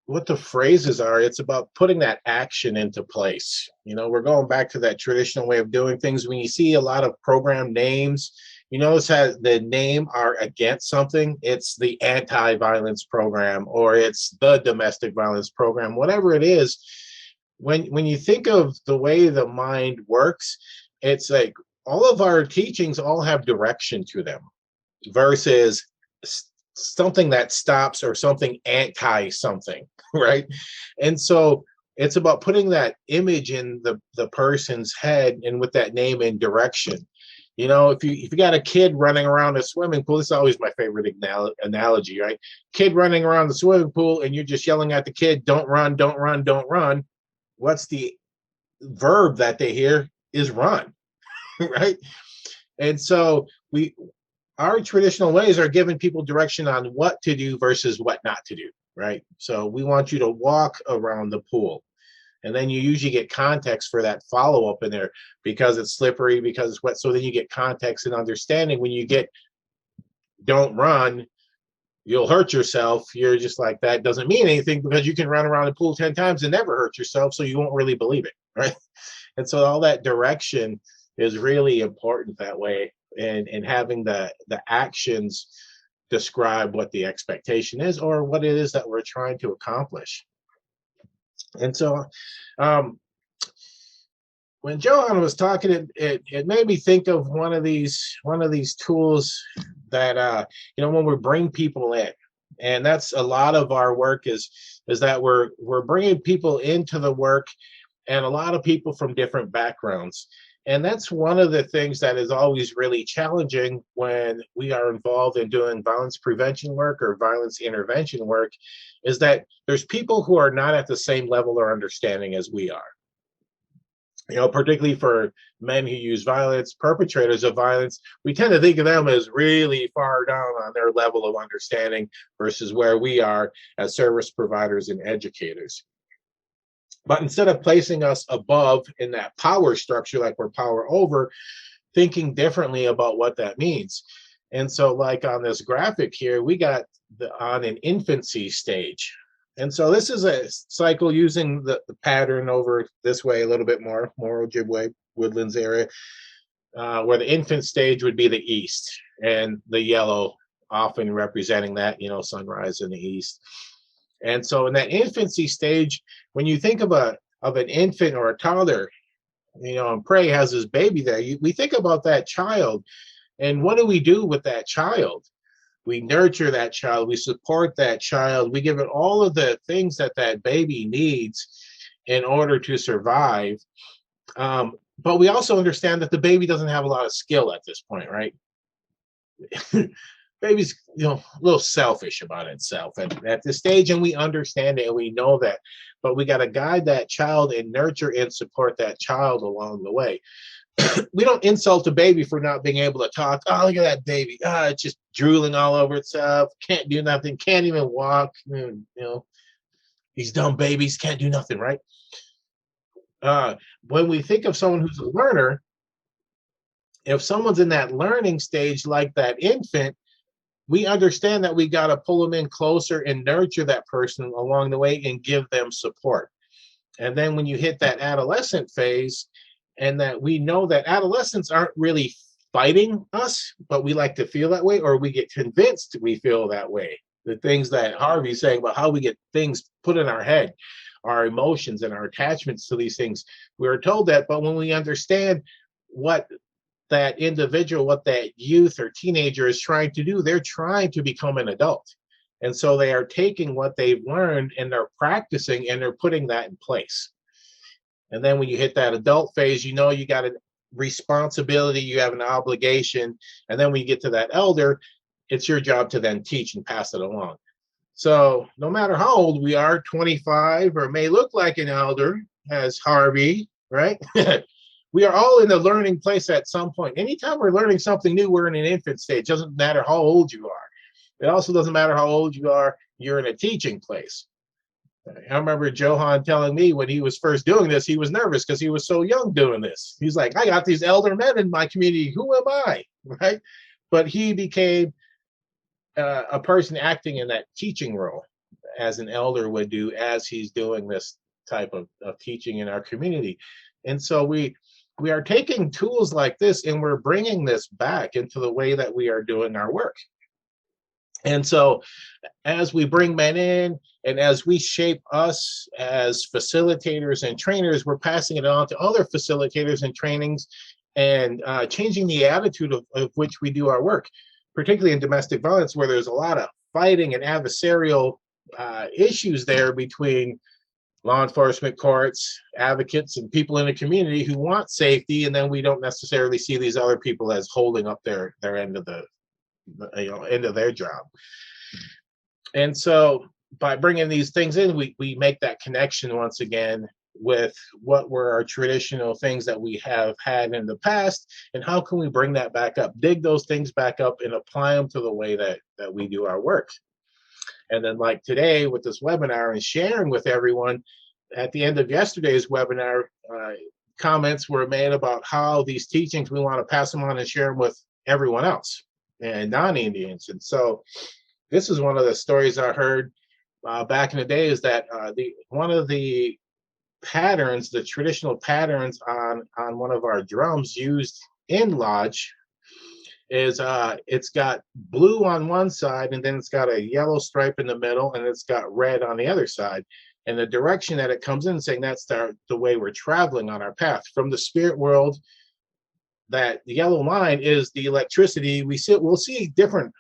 Speaker 2: what the phrases are, it's about putting that action into place. We're going back to that traditional way of doing things. When you see a lot of program names, you notice how the name are against something. It's the anti-violence program, or it's the domestic violence program, whatever it is. When you think of the way the mind works, it's like all of our teachings all have direction to them versus something that stops or something anti something, right? And so it's about putting that image in the person's head, and with that name and direction. If you got a kid running around a swimming pool, this is always my favorite analogy, right? Kid running around the swimming pool and you're just yelling at the kid, don't run, don't run, don't run. What's the verb that they hear is run, right? And so our traditional ways are giving people direction on what to do versus what not to do, right? So we want you to walk around the pool. And then you usually get context for that follow-up in there because it's slippery, because it's wet. So then you get context and understanding. When you get don't run, you'll hurt yourself. You're just like, that doesn't mean anything because you can run around the pool 10 times and never hurt yourself. So you won't really believe it, right? And so all that direction is really important that way. And having the actions describe what the expectation is or what it is that we're trying to accomplish. And so when Johan was talking, it made me think of one of these tools that when we bring people in, and that's a lot of our work is that we're bringing people into the work, and a lot of people from different backgrounds. And that's one of the things that is always really challenging when we are involved in doing violence prevention work or violence intervention work, is that there's people who are not at the same level or understanding as we are. Particularly for men who use violence, perpetrators of violence, we tend to think of them as really far down on their level of understanding versus where we are as service providers and educators. But instead of placing us above in that power structure, like we're power over, thinking differently about what that means. And so like on this graphic here, we got on an infancy stage. And so this is a cycle using the pattern over this way a little bit more Ojibwe, Woodlands area, where the infant stage would be the east, and the yellow often representing that, sunrise in the east. And so in that infancy stage, when you think of an infant or a toddler, and Prey has his baby there, we think about that child, and what do we do with that child? We nurture that child, we support that child, we give it all of the things that baby needs in order to survive. But we also understand that the baby doesn't have a lot of skill at this point, right? Baby's a little selfish about itself at this stage, and we understand it and we know that, but we got to guide that child and nurture and support that child along the way. We don't insult a baby for not being able to talk. Oh, look at that baby. It's just drooling all over itself. Can't do nothing. Can't even walk. These dumb babies can't do nothing, right? When we think of someone who's a learner, if someone's in that learning stage like that infant, we understand that we got to pull them in closer and nurture that person along the way and give them support. And then when you hit that adolescent phase, and that we know that adolescents aren't really fighting us, but we like to feel that way, or we get convinced we feel that way. The things that Harvey's saying about how we get things put in our head, our emotions and our attachments to these things, we're told that. But when we understand what that individual, what that youth or teenager is trying to do, they're trying to become an adult. And so they are taking what they've learned and they're practicing and they're putting that in place. And then when you hit that adult phase, you got a responsibility, you have an obligation. And then when you get to that elder, it's your job to then teach and pass it along. So no matter how old we are, 25 or may look like an elder, as Harvey, right? We are all in the learning place at some point. Anytime we're learning something new, we're in an infant stage. Doesn't matter how old you are. It also doesn't matter how old you are, you're in a teaching place. I remember Johan telling me when he was first doing this, he was nervous because he was so young doing this. He's like, I got these elder men in my community. Who am I? Right? But he became a person acting in that teaching role as an elder would do as he's doing this type of teaching in our community. And so we are taking tools like this and we're bringing this back into the way that we are doing our work. And so as we bring men in and as we shape us as facilitators and trainers, we're passing it on to other facilitators and trainings and changing the attitude of which we do our work, particularly in domestic violence, where there's a lot of fighting and adversarial issues there between law enforcement, courts, advocates, and people in the community who want safety. And then we don't necessarily see these other people as holding up their end of the end of their job. And so by bringing these things in, we make that connection once again with what were our traditional things that we have had in the past, and how can we bring that back up, dig those things back up and apply them to the way that we do our work. And then like today with this webinar and sharing with everyone, at the end of yesterday's webinar, comments were made about how these teachings, we want to pass them on and share them with everyone else and non-Indians. And so this is one of the stories I heard back in the day, is that one of the patterns, the traditional patterns on one of our drums used in lodge is it's got blue on one side, and then it's got a yellow stripe in the middle, and it's got red on the other side. And the direction that it comes in, saying that's the way we're traveling on our path from the spirit world. That the yellow line is the electricity. You'll see different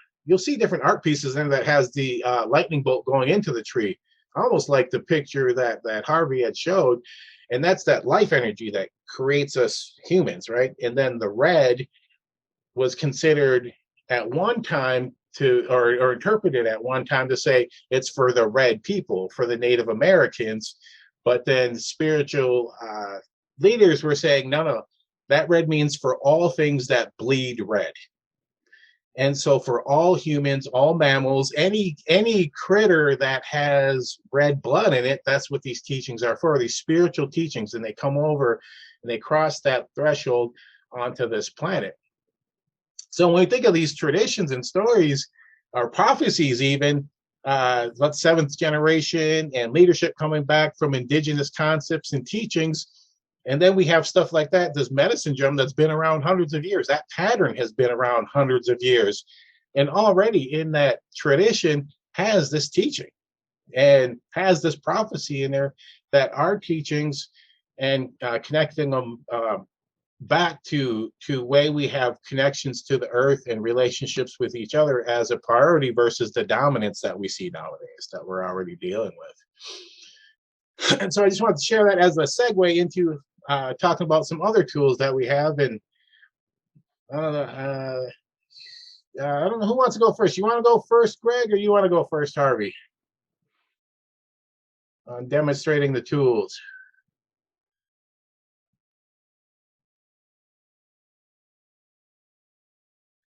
Speaker 2: art pieces in that has the lightning bolt going into the tree, almost like the picture that Harvey had showed. And that's that life energy that creates us humans, right? And then the red was considered at one time or interpreted at one time to say it's for the red people, for the Native Americans. But then spiritual leaders were saying, no, that red means for all things that bleed red. And so for all humans, all mammals, any critter that has red blood in it, that's what these teachings are for, these spiritual teachings. And they come over and they cross that threshold onto this planet. So when we think of these traditions and stories, or prophecies even, seventh generation and leadership coming back from indigenous concepts and teachings, and then we have stuff like that, this medicine drum that's been around hundreds of years. That pattern has been around hundreds of years. And already in that tradition has this teaching and has this prophecy in there that our teachings and connecting them back to way we have connections to the earth and relationships with each other as a priority versus the dominance that we see nowadays that we're already dealing with. And so I just wanted to share that as a segue into talking about some other tools that we have. And I don't know who wants to go first. You want to go first, Greg, or you want to go first, Harvey, on demonstrating the tools?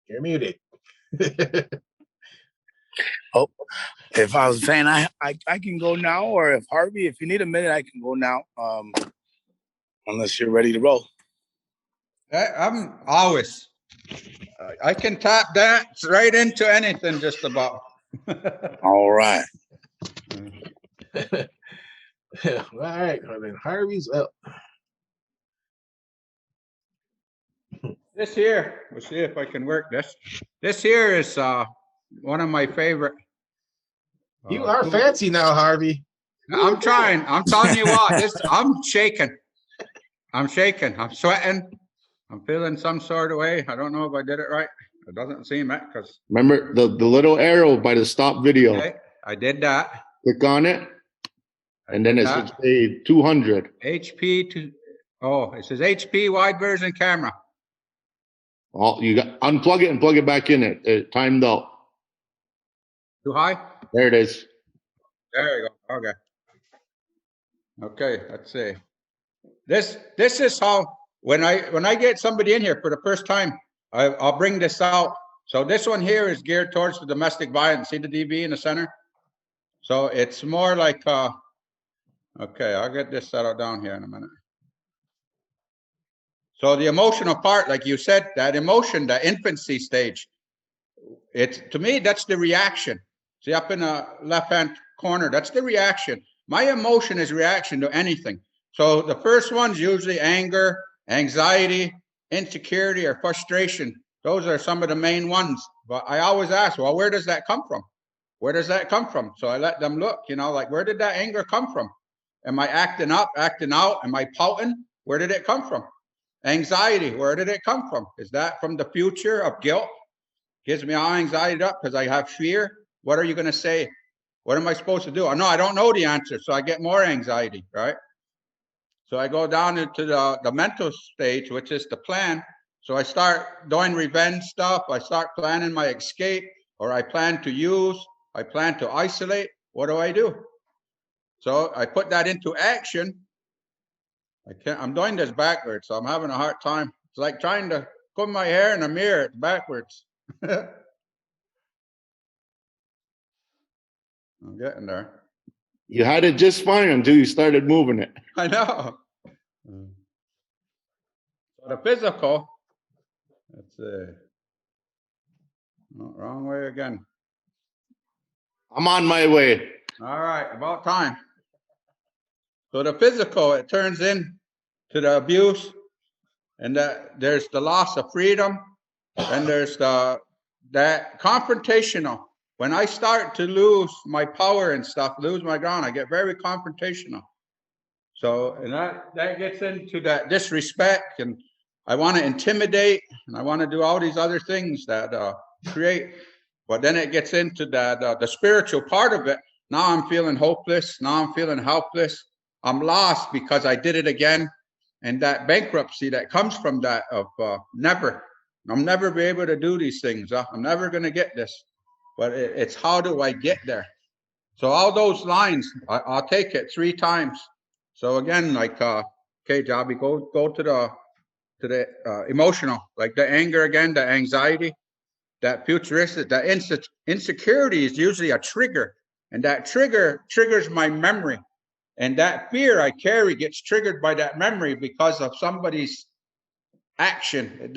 Speaker 2: You're muted.
Speaker 7: Oh, if I was saying I can go now, or if Harvey, if you need a minute, I can go now. Unless you're ready to roll.
Speaker 4: I'm always. I can tap dance right into anything, just about.
Speaker 7: All right.
Speaker 2: All right. Well, then Harvey's up.
Speaker 4: This here, we'll see if I can work this. This here is one of my favorite.
Speaker 2: You are fancy now, Harvey.
Speaker 4: I'm trying. I'm telling you what, I'm shaking. I'm shaking. I'm sweating. I'm feeling some sort of way. I don't know if I did it right. It doesn't seem it, because
Speaker 6: Remember the little arrow by the stop video.
Speaker 4: okay, I did that.
Speaker 6: Click on it, and then it should say 200.
Speaker 4: HP to, oh, it says HP wide version camera.
Speaker 6: Oh, you got unplug it and plug it back in. It timed out.
Speaker 4: Too high?
Speaker 6: There it is.
Speaker 4: There you go. Okay. Okay, let's see. This is how when I get somebody in here for the first time, I'll bring this out. So this one here is geared towards the domestic violence. See the DV in the center? So it's more like okay, I'll get this settled down here in a minute. So the emotional part, like you said, that emotion, the infancy stage, to me, that's the reaction. See up in the left-hand corner, that's the reaction. My emotion is reaction to anything. So the first one's usually anger, anxiety, insecurity, or frustration. Those are some of the main ones. But I always ask, well, where does that come from? Where does that come from? So I let them look, like, where did that anger come from? Am I acting up, acting out? Am I pouting? Where did it come from? Anxiety, where did it come from? Is that from the future of guilt? Gives me all anxiety up because I have fear. What are you going to say? What am I supposed to do? No, I don't know the answer, so I get more anxiety, right? So I go down into the mental stage, which is the plan. So I start doing revenge stuff. I start planning my escape, or I plan to use, I plan to isolate. What do? So I put that into action. I'm doing this backwards, so I'm having a hard time. It's like trying to comb my hair in a mirror. It's backwards. I'm getting there.
Speaker 6: You had it just fine until you started moving it.
Speaker 4: I know. So the physical, let's see. Oh, wrong way again.
Speaker 6: I'm on my way.
Speaker 4: All right, about time. So the physical, it turns into the abuse, and there's the loss of freedom, and there's that confrontational. When I start to lose my power and stuff, lose my ground, I get very confrontational. So, and that gets into that disrespect, and I want to intimidate, and I want to do all these other things that create. But then it gets into that the spiritual part of it. Now I'm feeling hopeless. Now I'm feeling helpless. I'm lost because I did it again. And that bankruptcy that comes from that of I'll never be able to do these things. I'm never going to get this. But it's how do I get there? So all those lines, I'll take it 3 times. So again, like, okay, Jobby, go to the emotional, like the anger again, the anxiety, that futuristic, that insecurity is usually a trigger, and that trigger triggers my memory, and that fear I carry gets triggered by that memory because of somebody's action,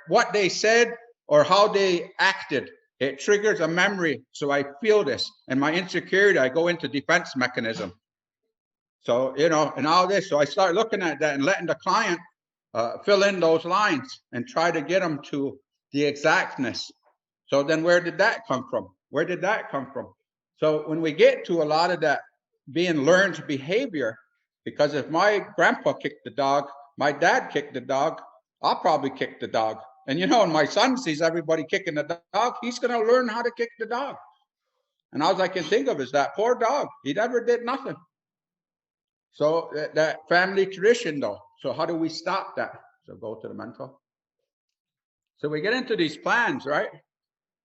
Speaker 4: what they said or how they acted. It triggers a memory, so I feel this, and my insecurity, I go into defense mechanism. So, you know, and all this, so I start looking at that and letting the client fill in those lines and try to get them to the exactness. So then where did that come from? Where did that come from? So when we get to a lot of that being learned behavior, because if my grandpa kicked the dog, my dad kicked the dog, I'll probably kick the dog. And you know, when my son sees everybody kicking the dog, he's going to learn how to kick the dog. And all I can think of is that poor dog. He never did nothing. So that family tradition, though. So how do we stop that? So go to the mental. So we get into these plans, right?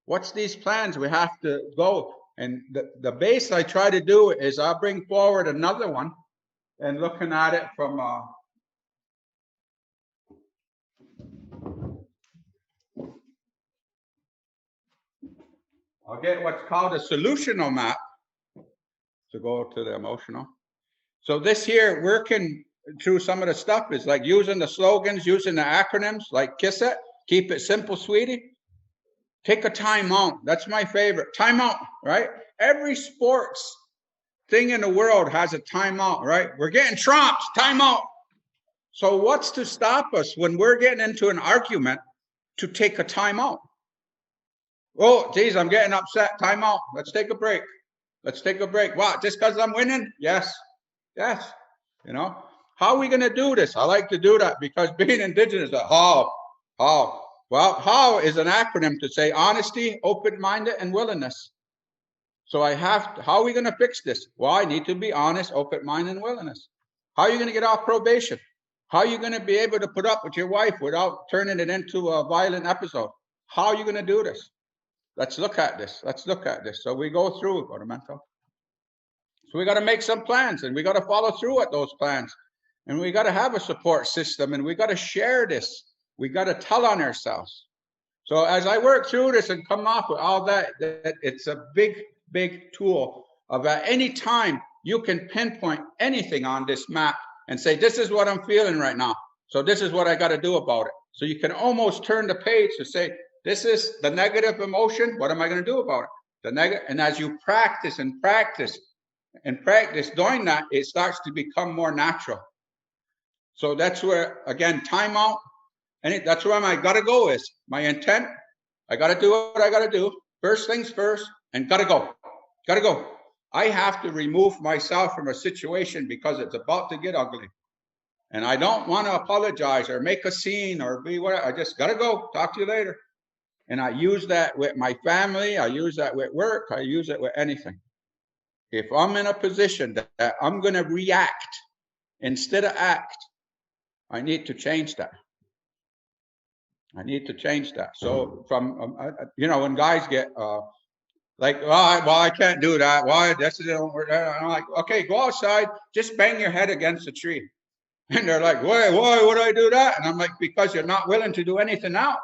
Speaker 4: What's these plans? We have to go. And the base I try to do is I'll bring forward another one and looking at it from I'll get what's called a solutional map to go to the emotional. So this here, working through some of the stuff is like using the slogans, using the acronyms, like KISS it, keep it simple, sweetie. Take a time out. That's my favorite. Time out, right? Every sports thing in the world has a timeout, right? We're getting trumped, timeout. So what's to stop us when we're getting into an argument to take a timeout? Oh, geez, I'm getting upset. Timeout. Let's take a break. Let's take a break. What? Just because I'm winning? Yes. Yes. You know, how are we going to do this? I like to do that because being indigenous, how? Well, how is an acronym to say honesty, open-minded, and willingness. So I have to, how are we going to fix this? Well, I need to be honest, open-minded, and willingness. How are you going to get off probation? How are you going to be able to put up with your wife without turning it into a violent episode? How are you going to do this? Let's look at this. Let's look at this. So we go through mental. So we got to make some plans, and we got to follow through with those plans, and we got to have a support system, and we got to share this. We got to tell on ourselves. So as I work through this and come off with all that, it's a big tool of at any time you can pinpoint anything on this map and say, this is what I'm feeling right now. So this is what I got to do about it. So you can almost turn the page to say, this is the negative emotion. What am I going to do about it? The negative, and as you practice and practice and practice doing that, it starts to become more natural. So that's where, again, time out. And that's where my gotta go is. My intent, I gotta do what I gotta do. First things first, and gotta go. Gotta go. I have to remove myself from a situation because it's about to get ugly. And I don't want to apologize or make a scene or be whatever. I just gotta go. Talk to you later. And I use that with my family. I use that with work. I use it with anything. If I'm in a position that I'm going to react instead of act, I need to change that. I need to change that. So from, you know, when guys get like, well, I can't do that. Why? That's it. I'm like, okay, go outside, just bang your head against a tree. And they're like, why would I do that? And I'm like, because you're not willing to do anything else.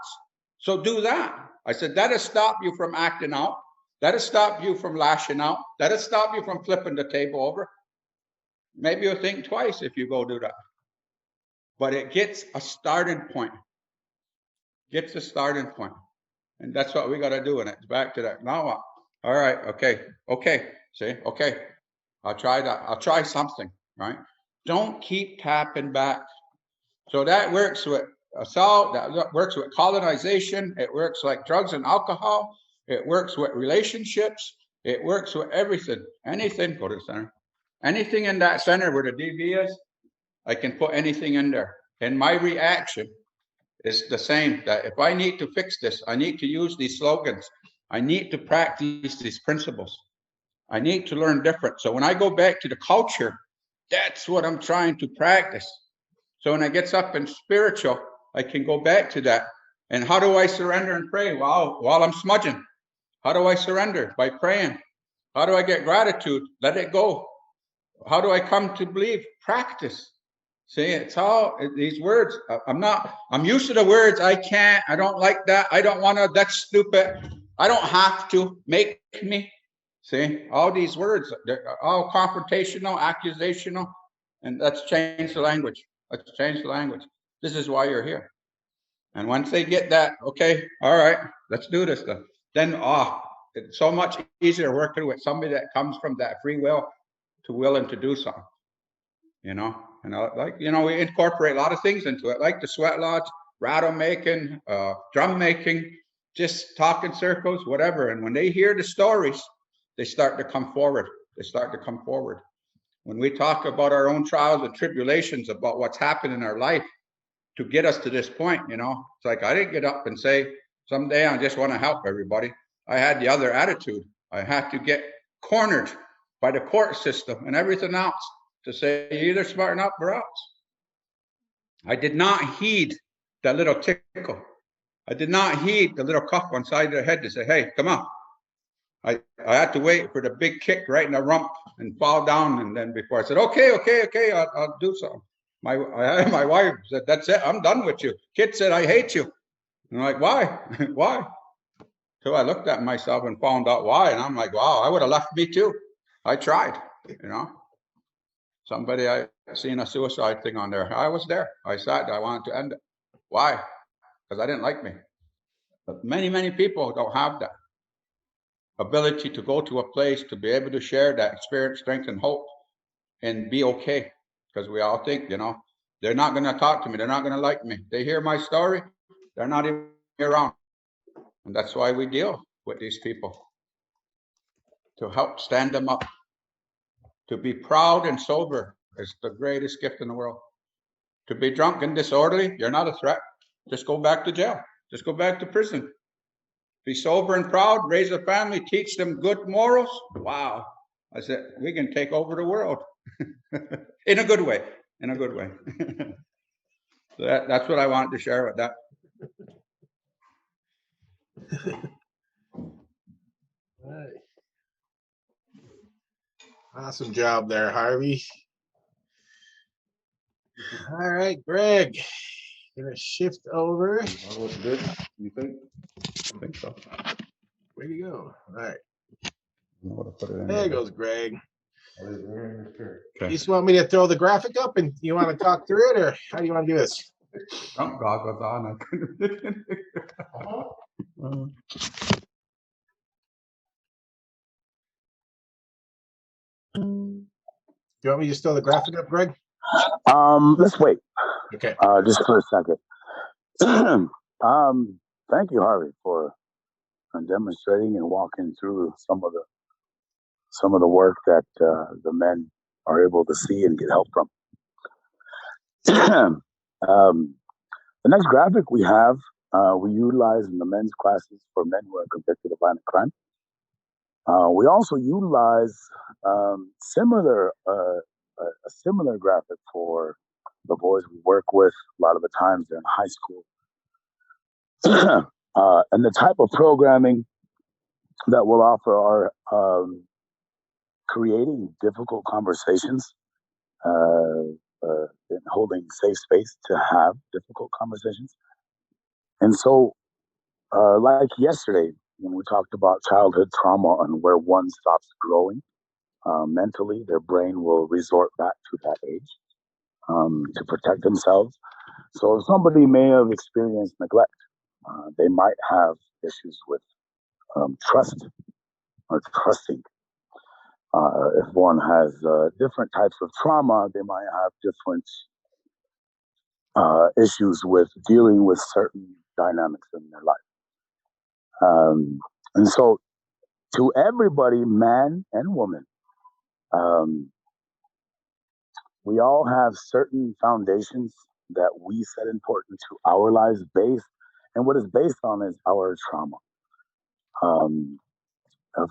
Speaker 4: So do that. I said, that'll stop you from acting out. That'll stop you from lashing out. That'll stop you from flipping the table over. Maybe you'll think twice if you go do that. But it gets a starting point. Gets a starting point. And that's what we got to do. And it's back to that. Now what? All right. Okay. See? Okay. I'll try that. I'll try something, right? Don't keep tapping back. So that works with assault. That works with colonization. It works like drugs and alcohol. It works with relationships. It works with everything. Anything. Go to the center. Anything in that center where the DV is, I can put anything in there. And my reaction is the same, that if I need to fix this, I need to use these slogans. I need to practice these principles. I need to learn different. So when I go back to the culture, that's what I'm trying to practice. So when I get up in spiritual, I can go back to that. And how do I surrender and pray? While I'm smudging. How do I surrender? By praying. How do I get gratitude? Let it go. How do I come to believe? Practice. See, it's all these words. I'm used to the words. I can't, I don't like that. I don't want to, that's stupid. I don't have to, make me. See, all these words, they're all confrontational, accusational, and let's change the language. Let's change the language. This is why you're here. And once they get that, okay, all right, let's do this stuff. Then, it's so much easier working with somebody that comes from that free will to willing to do something, you know? And we incorporate a lot of things into it, like the sweat lodge, rattle making, drum making, just talking circles, whatever. And when they hear the stories, they start to come forward. They start to come forward. When we talk about our own trials and tribulations, about what's happened in our life to get us to this point, it's like I didn't get up and say, someday I just want to help everybody. I had the other attitude. I had to get cornered by the court system and everything else to say, you either smarten up or else. I did not heed that little tickle. I did not heed the little cuff on the side of the head to say, hey, come on. I had to wait for the big kick right in the rump and fall down. And then before I said, okay, I'll do something. My wife said, that's it, I'm done with you. Kid said, I hate you. And I'm like, why? Why? So I looked at myself and found out why. And I'm like, wow, I would have left me too. I tried, Somebody, I seen a suicide thing on there. I was there. I sat there. I wanted to end it. Why? Because I didn't like me. But many people don't have that ability to go to a place to be able to share that experience, strength, and hope and be okay. Because we all think, they're not going to talk to me. They're not going to like me. They hear my story. They're not even around. And that's why we deal with these people, to help stand them up. To be proud and sober is the greatest gift in the world. To be drunk and disorderly, you're not a threat. Just go back to jail. Just go back to prison. Be sober and proud, raise a family, teach them good morals. Wow. I said, we can take over the world in a good way, So that's what I wanted to share with that.
Speaker 2: All right. Awesome job there, Harvey. All right, Greg, gonna shift over.
Speaker 6: That was good, you think?
Speaker 4: I think so.
Speaker 2: Way to go. All right,
Speaker 4: Put it in
Speaker 2: there goes Greg.
Speaker 4: Okay.
Speaker 2: You just want me to throw the graphic up and you want to talk through it, or how do you want to do this?
Speaker 4: Drunk goggles on.
Speaker 2: Do you want me to just throw the graphic up, Greg?
Speaker 7: Let's wait.
Speaker 2: Okay.
Speaker 7: Just for a second. Thank you, Harvey, for demonstrating and walking through some of the work that the men are able to see and get help from. The next graphic we have, we utilize in the men's classes for men who are convicted of violent crime. We also utilize a similar graphic for the boys we work with. A lot of the times they're in high school. And the type of programming that we'll offer are creating difficult conversations, and holding safe space to have difficult conversations. And so, like yesterday, when we talked about childhood trauma and where one stops growing mentally, their brain will resort back to that age to protect themselves. So if somebody may have experienced neglect, they might have issues with trust or trusting. If one has different types of trauma, they might have different issues with dealing with certain dynamics in their life. And so, to everybody, man and woman, um, we all have certain foundations that we set important to our lives based, and what is based on is our trauma. Um,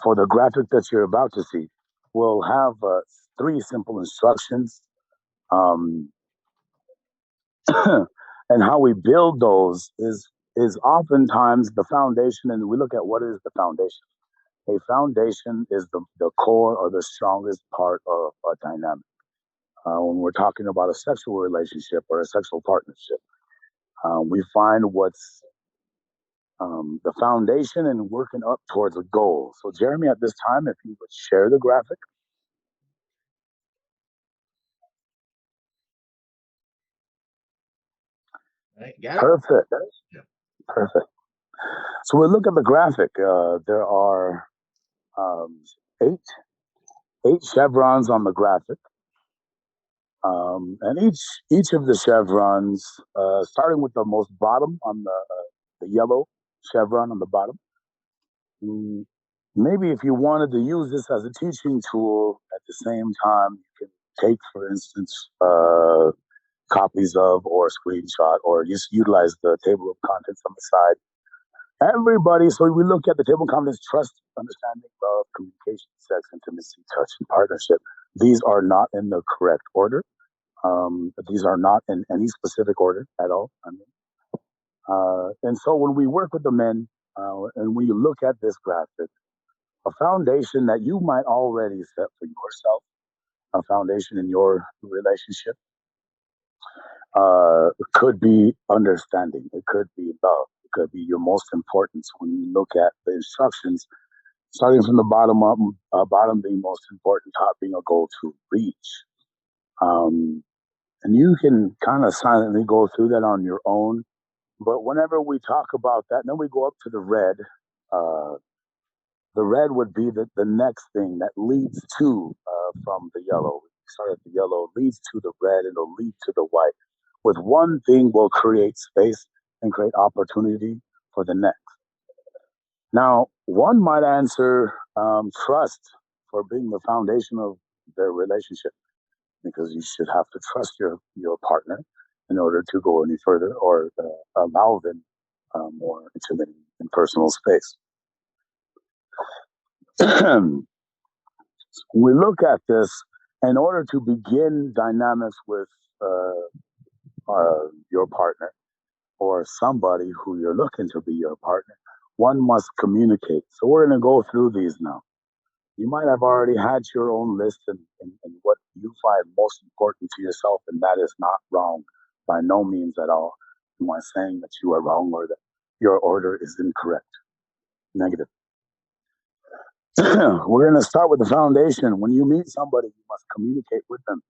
Speaker 7: for the graphic that you're about to see, we'll have 3 simple instructions. Um, and how we build those is oftentimes the foundation, and we look at what is the foundation. A foundation is the core or the strongest part of a dynamic. When we're talking about a sexual relationship or a sexual partnership, we find what's the foundation and working up towards a goal. So, Jeremy, at this time, if you would share the graphic.
Speaker 2: Right, got it?
Speaker 7: Perfect.
Speaker 2: Yeah.
Speaker 7: Perfect. So we look at the graphic. There are um, eight chevrons on the graphic. And each of the chevrons, starting with the most bottom on the yellow chevron on the bottom. Maybe if you wanted to use this as a teaching tool at the same time, you can take, for instance, copies of or screenshot or just utilize the table of contents on the side. Everybody, so we look at the table of contents: trust, understanding, love, communication, sex, intimacy, touch, and partnership. These are not in the correct order. These are not in any specific order at all. And so when we work with the men, and when you look at this graphic, a foundation that you might already set for yourself, a foundation in your relationship, could be understanding. It could be love. It could be your most important. So when you look at the instructions, starting from the bottom up, bottom being most important, top being a goal to reach. Um, and you can kind of silently go through that on your own. But whenever we talk about that, then we go up to the red. Uh, the red would be the next thing that leads to from the yellow. Start at the yellow, leads to the red, and it'll lead to the white. With one thing, will create space and create opportunity for the next. Now, one might answer trust for being the foundation of their relationship, because you should have to trust your partner in order to go any further or allow them more intimate and personal space. When we look at this, in order to begin dynamics with your partner or somebody who you're looking to be your partner, one must communicate. So we're going to go through these now. You might have already had your own list and what you find most important to yourself, and that is not wrong by no means at all. Am I saying that you are wrong or that your order is incorrect? Negative. We're going to start with the foundation. When you meet somebody, you must communicate with them.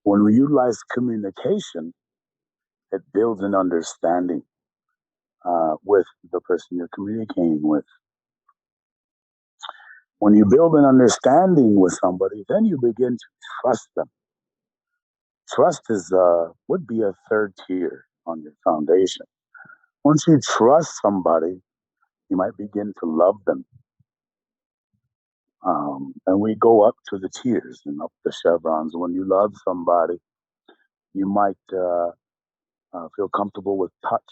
Speaker 7: When we utilize communication, it builds an understanding with the person you're communicating with. When you build an understanding with somebody, then you begin to trust them. Trust is would be a third tier on your foundation. Once you trust somebody, you might begin to love them. And we go up to the tiers and up the chevrons. When you love somebody, you might feel comfortable with touch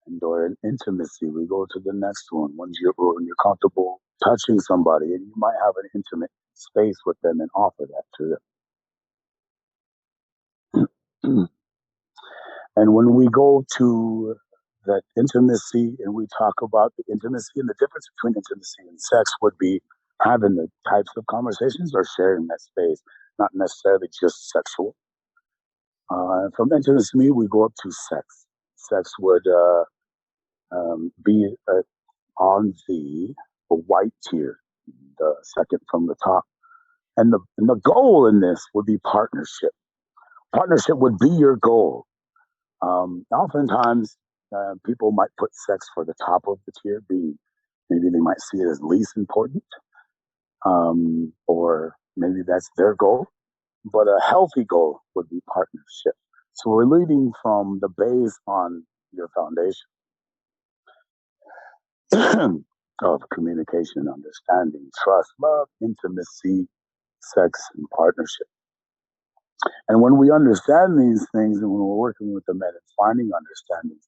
Speaker 7: and or in intimacy. We go to the next one. When you're comfortable touching somebody, and you might have an intimate space with them and offer that to them. And when we go to that intimacy and we talk about the intimacy, and the difference between intimacy and sex would be having the types of conversations or sharing that space, not necessarily just sexual. From intimacy, we go up to sex.
Speaker 9: sex would be on the white tier, the second from the top. And the goal in this would be partnership. Partnership would be your goal. Oftentimes, people might put sex for the top of the tier, being maybe they might see it as least important, or maybe that's their goal. But a healthy goal would be partnership. So we're leading from the base on your foundation of communication, understanding, trust, love, intimacy, sex, and partnership. And when we understand these things and when we're working with the men and finding understandings,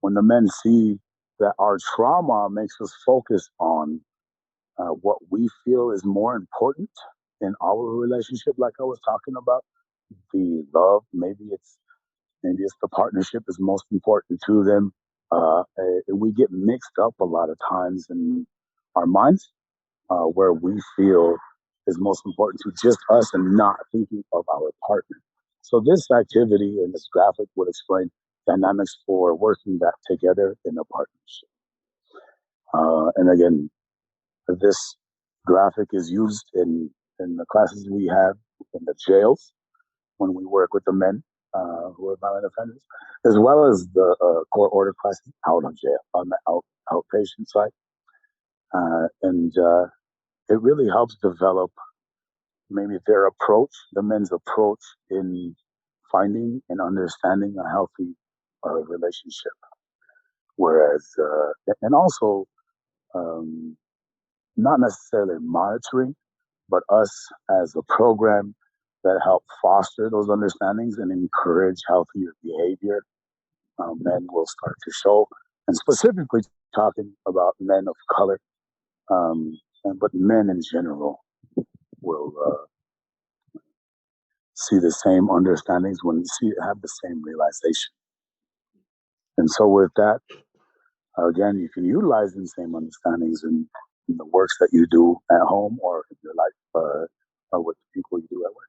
Speaker 9: when the men see that our trauma makes us focus on what we feel is more important in our relationship, like I was talking about, the love, maybe it's the partnership is most important to them. We get mixed up a lot of times in our minds where we feel is most important to just us and not thinking of our partner. So this activity and this graphic would explain dynamics for working that together in a partnership. And again, this graphic is used in the classes we have in the jails when we work with the men who are violent offenders, as well as the court order classes out of jail on the outpatient side. And it really helps develop maybe their approach, the men's approach in finding and understanding a healthy relationship. Whereas, and also not necessarily monitoring, but us as a program that help foster those understandings and encourage healthier behavior, men will start to show. And specifically talking about men of color, but men in general will see the same understandings when have the same realization. And so with that, again, you can utilize the same understandings in the works that you do at home or in your life or with the people you do at work.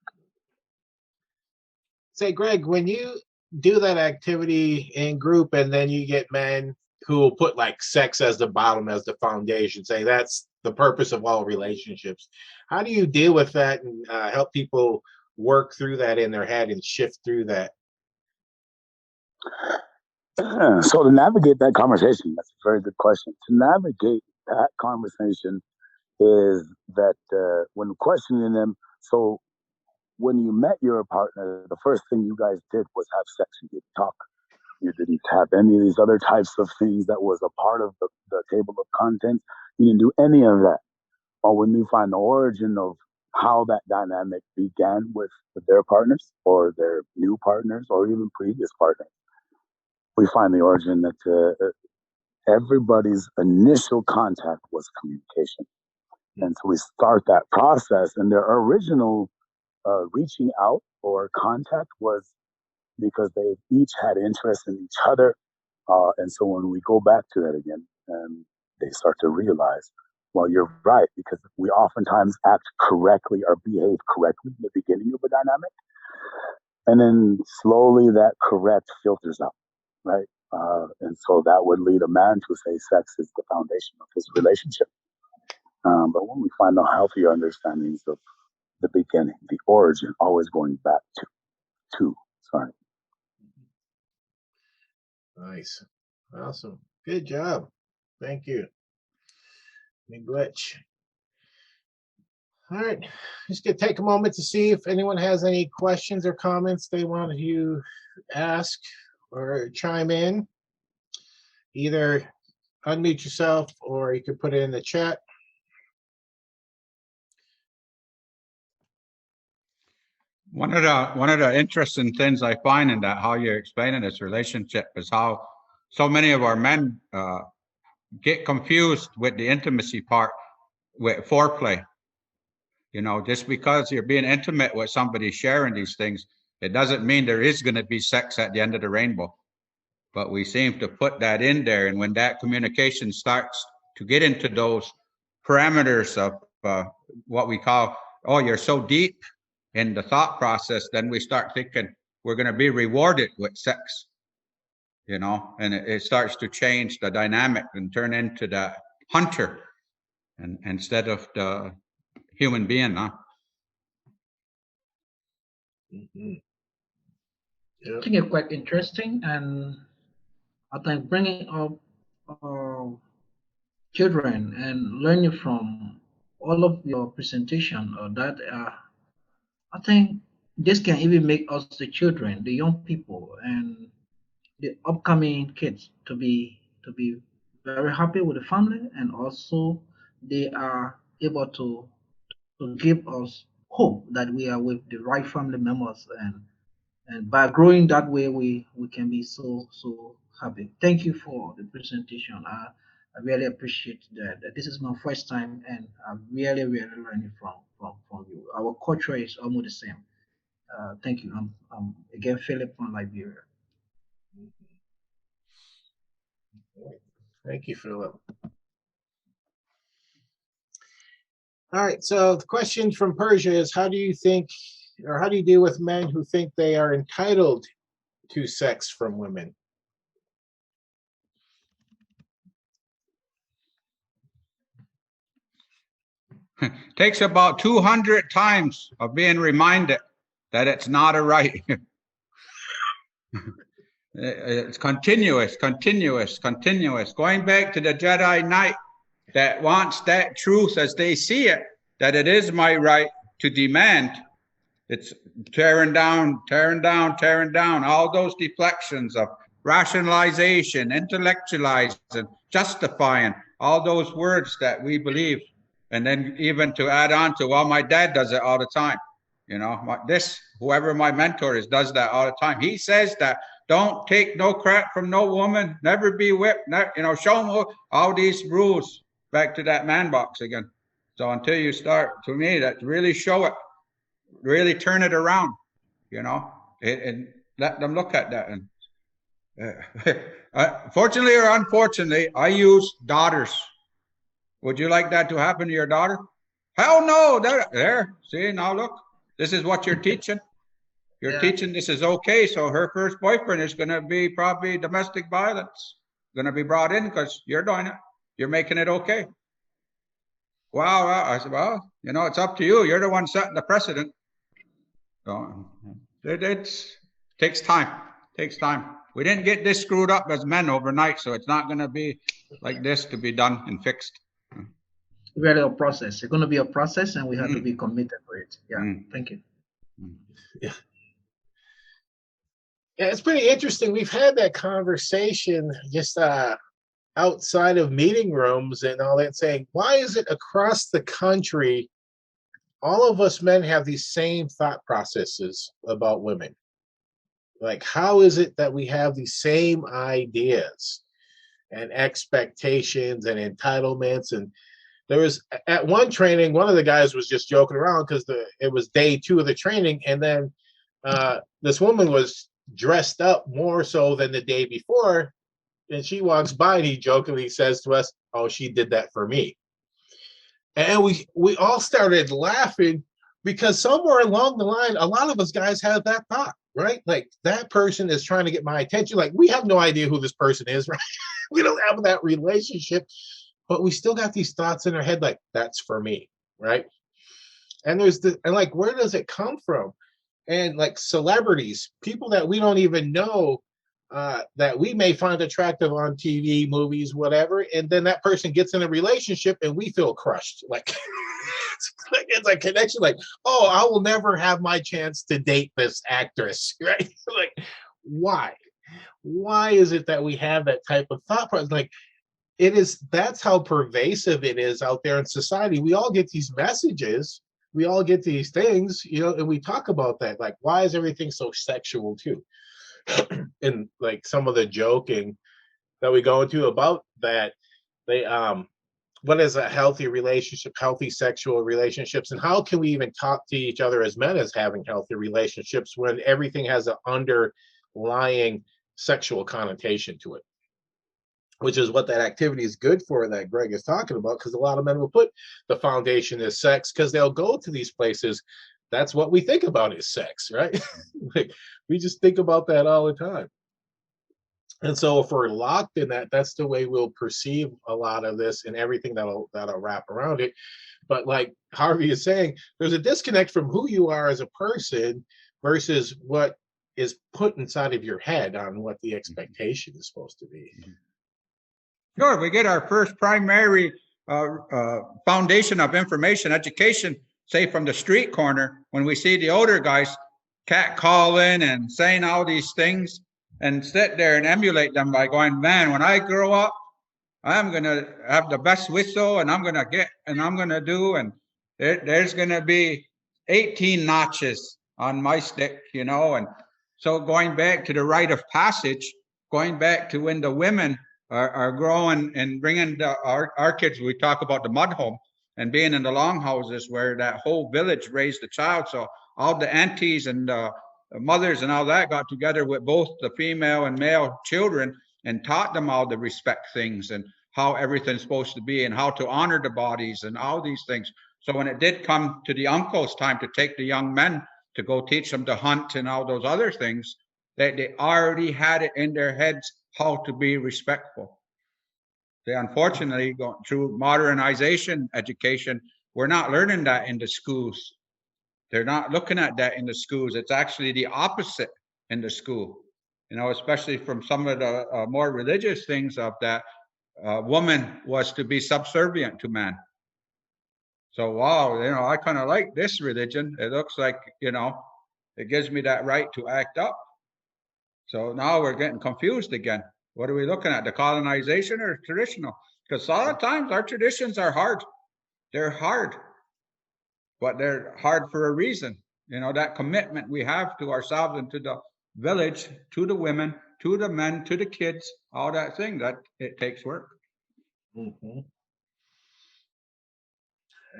Speaker 2: Say, Greg, when you do that activity in group and then you get men who will put like sex as the bottom, as the foundation, say that's the purpose of all relationships, how do you deal with that and help people work through that in their head and shift through that?
Speaker 9: So to navigate that conversation, that's a very good question. To navigate that conversation is that when questioning them, so when you met your partner, the first thing you guys did was have sex. You didn't talk. You didn't have any of these other types of things that was a part of the table of contents. You didn't do any of that. Or when you find the origin of how that dynamic began with their partners or their new partners or even previous partners, we find the origin that everybody's initial contact was communication. And so we start that process, and their original reaching out or contact was because they each had interest in each other. And so when we go back to that again, they start to realize, well, you're right, because we oftentimes act correctly or behave correctly in the beginning of a dynamic. And then slowly that correct filters out, right? And so that would lead a man to say sex is the foundation of his relationship. But when we find the healthier understandings of the beginning, the origin, always going back to, sorry.
Speaker 2: Nice. Awesome. Good job. Thank you. Big glitch. All right. Just gonna take a moment to see if anyone has any questions or comments they want to ask or chime in. Either unmute yourself or you can put it in the chat.
Speaker 4: One of the interesting things I find in that how you're explaining this relationship is how so many of our men get confused with the intimacy part with foreplay. You know, just because you're being intimate with somebody sharing these things, it doesn't mean there is going to be sex at the end of the rainbow. But we seem to put that in there, and when that communication starts to get into those parameters of what we call, oh, you're so deep in the thought process, then we start thinking we're going to be rewarded with sex. you know, and it starts to change the dynamic and turn into the hunter and instead of the human being, huh?
Speaker 2: Mhm.
Speaker 10: I
Speaker 2: Yeah.
Speaker 10: think it's quite interesting, and I think bringing up uh, children and learning from all of your presentation, that I think this can even make us the children, the young people, and the upcoming kids to be very happy with the family, and also they are able to give us hope that we are with the right family members, and by growing that way we can be so happy. Thank you for the presentation. I really appreciate that. This is my first time, and I'm really learning from you. Our culture is almost the same. Thank you. I'm again Philip from Liberia.
Speaker 2: Thank you, Philip. All right. So the question from Persia is, how do you think, or how do you deal with men who think they are entitled to sex from women?
Speaker 4: Takes about 200 times of being reminded that it's not a right. It's continuous, going back to the Jedi Knight that wants that truth as they see it, that it is my right to demand. It's tearing down all those deflections of rationalization, intellectualizing, justifying, all those words that we believe. And then even to add on to, well, my dad does it all the time. You know, whoever my mentor is does that all the time. He says that don't take no crap from no woman, never be whipped, show them all these rules. Back to that man box again. So until you start, to me, that really show it, really turn it around, and let them look at that. And fortunately or unfortunately, I use daughters. Would you like that to happen to your daughter? Hell no. There. See, now look, this is what you're teaching. You're teaching this is okay. So her first boyfriend is going to be probably domestic violence, going to be brought in because you're doing it. You're making it okay. Wow. I said, well, it's up to you. You're the one setting the precedent. So it takes time. We didn't get this screwed up as men overnight, so it's not going to be like this to be done and fixed.
Speaker 10: Really a process. It's going to be a process, and we have to be committed for it. Yeah. Thank you.
Speaker 2: Yeah. Yeah, it's pretty interesting. We've had that conversation just outside of meeting rooms and all that, saying, why is it across the country, all of us men have these same thought processes about women? Like, how is it that we have these same ideas and expectations and entitlements? And there was, at one training, one of the guys was just joking around because it was day 2 of the training, and then this woman was dressed up more so than the day before, and she walks by and he jokingly says to us, "Oh, she did that for me." And we all started laughing because somewhere along the line, a lot of us guys have that thought, right? Like, that person is trying to get my attention. Like, we have no idea who this person is, right? We don't have that relationship, but we still got these thoughts in our head, like, that's for me, right? And like, where does it come from? And like celebrities, people that we don't even know, that we may find attractive on TV, movies, whatever, and then that person gets in a relationship and we feel crushed. Like, it's a connection, like, oh, I will never have my chance to date this actress, right? Like, why? Why is it that we have that type of thought process? Like, that's how pervasive it is out there in society. We all get these messages, we all get these things, and we talk about that. Like, why is everything so sexual too? And like some of the joking that we go into about that, what is a healthy relationship, healthy sexual relationships, and how can we even talk to each other as men as having healthy relationships when everything has an underlying sexual connotation to it? Which is what that activity is good for that Greg is talking about, because a lot of men will put the foundation is sex because they'll go to these places. That's what we think about is sex, right? Like, we just think about that all the time. And so if we're locked in that, that's the way we'll perceive a lot of this and everything that'll wrap around it. But like Harvey is saying, there's a disconnect from who you are as a person versus what is put inside of your head on what the expectation is supposed to be.
Speaker 4: Sure, we get our first primary foundation of information education, say from the street corner, when we see the older guys catcalling and saying all these things, and sit there and emulate them by going, man, when I grow up, I'm gonna have the best whistle, and I'm gonna get, and I'm gonna do, and there's gonna be 18 notches on my stick, you know. And so going back to the rite of passage, going back to when the women are growing and bringing our kids, we talk about the mud home and being in the longhouses where that whole village raised the child. So all the aunties and mothers and all that got together with both the female and male children and taught them all the respect things and how everything's supposed to be and how to honor the bodies and all these things. So when it did come to the uncles' time to take the young men to go teach them to hunt and all those other things, they already had it in their heads how to be respectful. They unfortunately, going through modernization education, we're not learning that in the schools. They're not looking at that in the schools. It's actually the opposite in the school, you know, especially from some of the more religious things of that woman was to be subservient to man. So, wow, you know, I kind of like this religion. It looks like, you know, it gives me that right to act up. So now we're getting confused again. What are we looking at? The colonization or traditional? Because a lot of times our traditions are hard. They're hard, but they're hard for a reason. You know, that commitment we have to ourselves and to the village, to the women, to the men, to the kids, all that thing, that it takes work.
Speaker 2: Mm-hmm.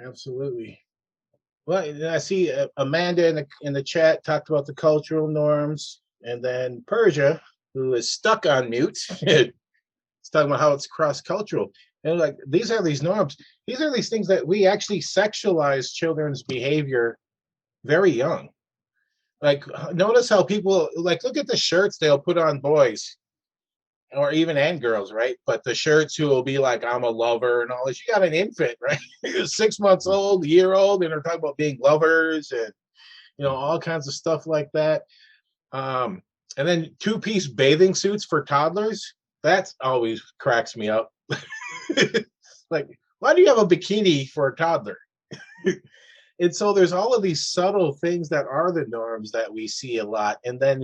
Speaker 2: Absolutely. Well, I see Amanda in the chat talked about the cultural norms, and then Persia, who is stuck on mute, is talking about how it's cross-cultural. And like, these are these norms. These are these things that we actually sexualize children's behavior very young. Like, notice how people, like, look at the shirts they'll put on boys or even and girls, right? But the shirts who will be like, I'm a lover and all this. You got an infant, right? 6 months old, a year old, and they're talking about being lovers and, you know, all kinds of stuff like that. And then two-piece bathing suits for toddlers. That always cracks me up. Like, why do you have a bikini for a toddler? And so there's all of these subtle things that are the norms that we see a lot. And then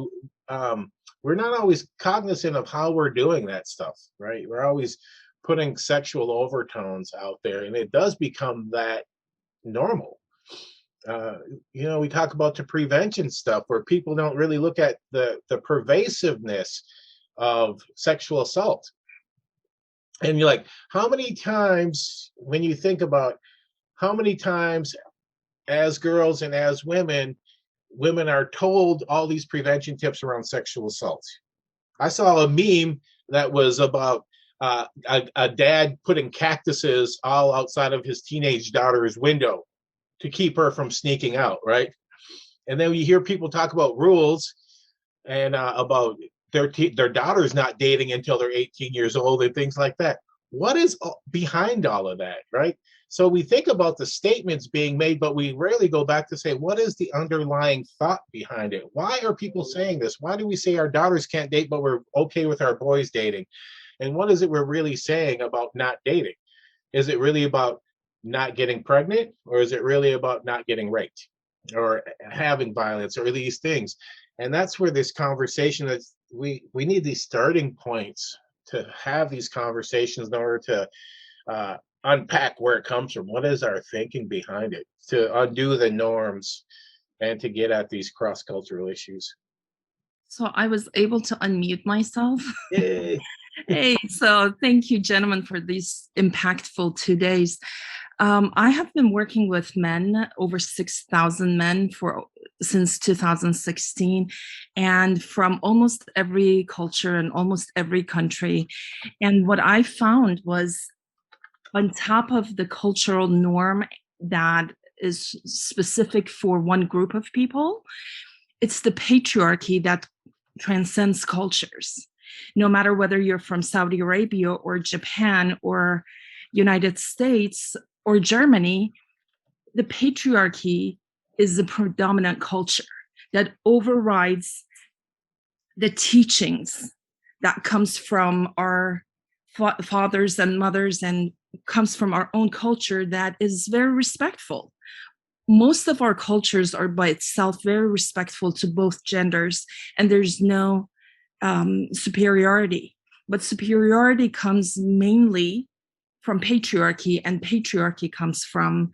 Speaker 2: we're not always cognizant of how we're doing that stuff, right? We're always putting sexual overtones out there, and it does become that normal. You know, we talk about the prevention stuff where people don't really look at the pervasiveness of sexual assault. And you're like, how many times, when you think about how many times as girls and as women are told all these prevention tips around sexual assault. I saw a meme that was about a dad putting cactuses all outside of his teenage daughter's window to keep her from sneaking out, right? And then you hear people talk about rules and about their daughters not dating until they're 18 years old and things like that. What is behind all of that, right? So we think about the statements being made, but we rarely go back to say, what is the underlying thought behind it? Why are people saying this? Why do we say our daughters can't date, but we're okay with our boys dating? And what is it we're really saying about not dating? Is it really about not getting pregnant, or is it really about not getting raped or having violence or these things? And that's where this conversation is. We need these starting points to have these conversations in order to unpack where it comes from. What is our thinking behind it, to undo the norms and to get at these cross-cultural issues?
Speaker 11: So I was able to unmute myself.
Speaker 2: Yay.
Speaker 11: Hey, so thank you, gentlemen, for these impactful 2 days. I have been working with men, over 6,000 men since 2016, and from almost every culture and almost every country. And what I found was, on top of the cultural norm that is specific for one group of people, it's the patriarchy that transcends cultures. No matter whether you're from Saudi Arabia or Japan or United States or Germany, the patriarchy is the predominant culture that overrides the teachings that comes from our fathers and mothers and comes from our own culture that is very respectful. Most of our cultures are by itself very respectful to both genders, and there's no superiority. But superiority comes mainly from patriarchy, and patriarchy comes from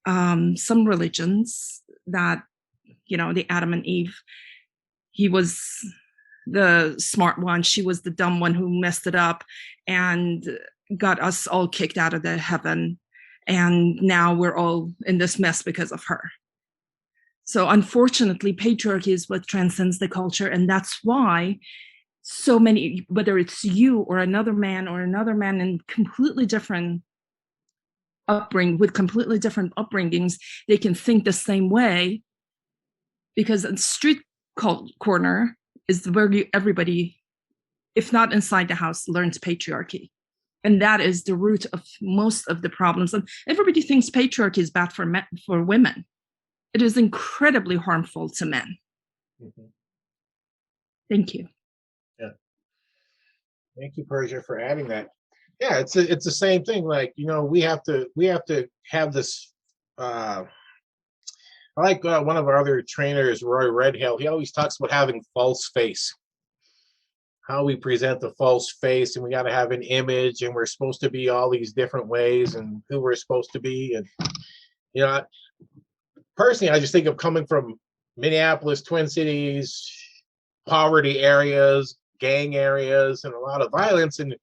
Speaker 11: some religions that, the Adam and Eve, he was the smart one, she was the dumb one who messed it up and got us all kicked out of the heaven. And now we're all in this mess because of her. So unfortunately, patriarchy is what transcends the culture. And that's why so many, whether it's you or another man in completely different with completely different upbringings, they can think the same way, because a street corner is where everybody, if not inside the house, learns patriarchy. And that is the root of most of the problems. And everybody thinks patriarchy is bad for women. It is incredibly harmful to men.
Speaker 2: Mhm.
Speaker 11: Thank you.
Speaker 2: Yeah. Thank you, Persia, for adding that. Yeah, it's the same thing. Like, we have to have this. I like one of our other trainers, Roy Redhill. He always talks about having false face. How we present the false face, and we got to have an image, and we're supposed to be all these different ways, and who we're supposed to be. And personally, I just think of coming from Minneapolis, Twin Cities, poverty areas, gang areas, and a lot of violence, and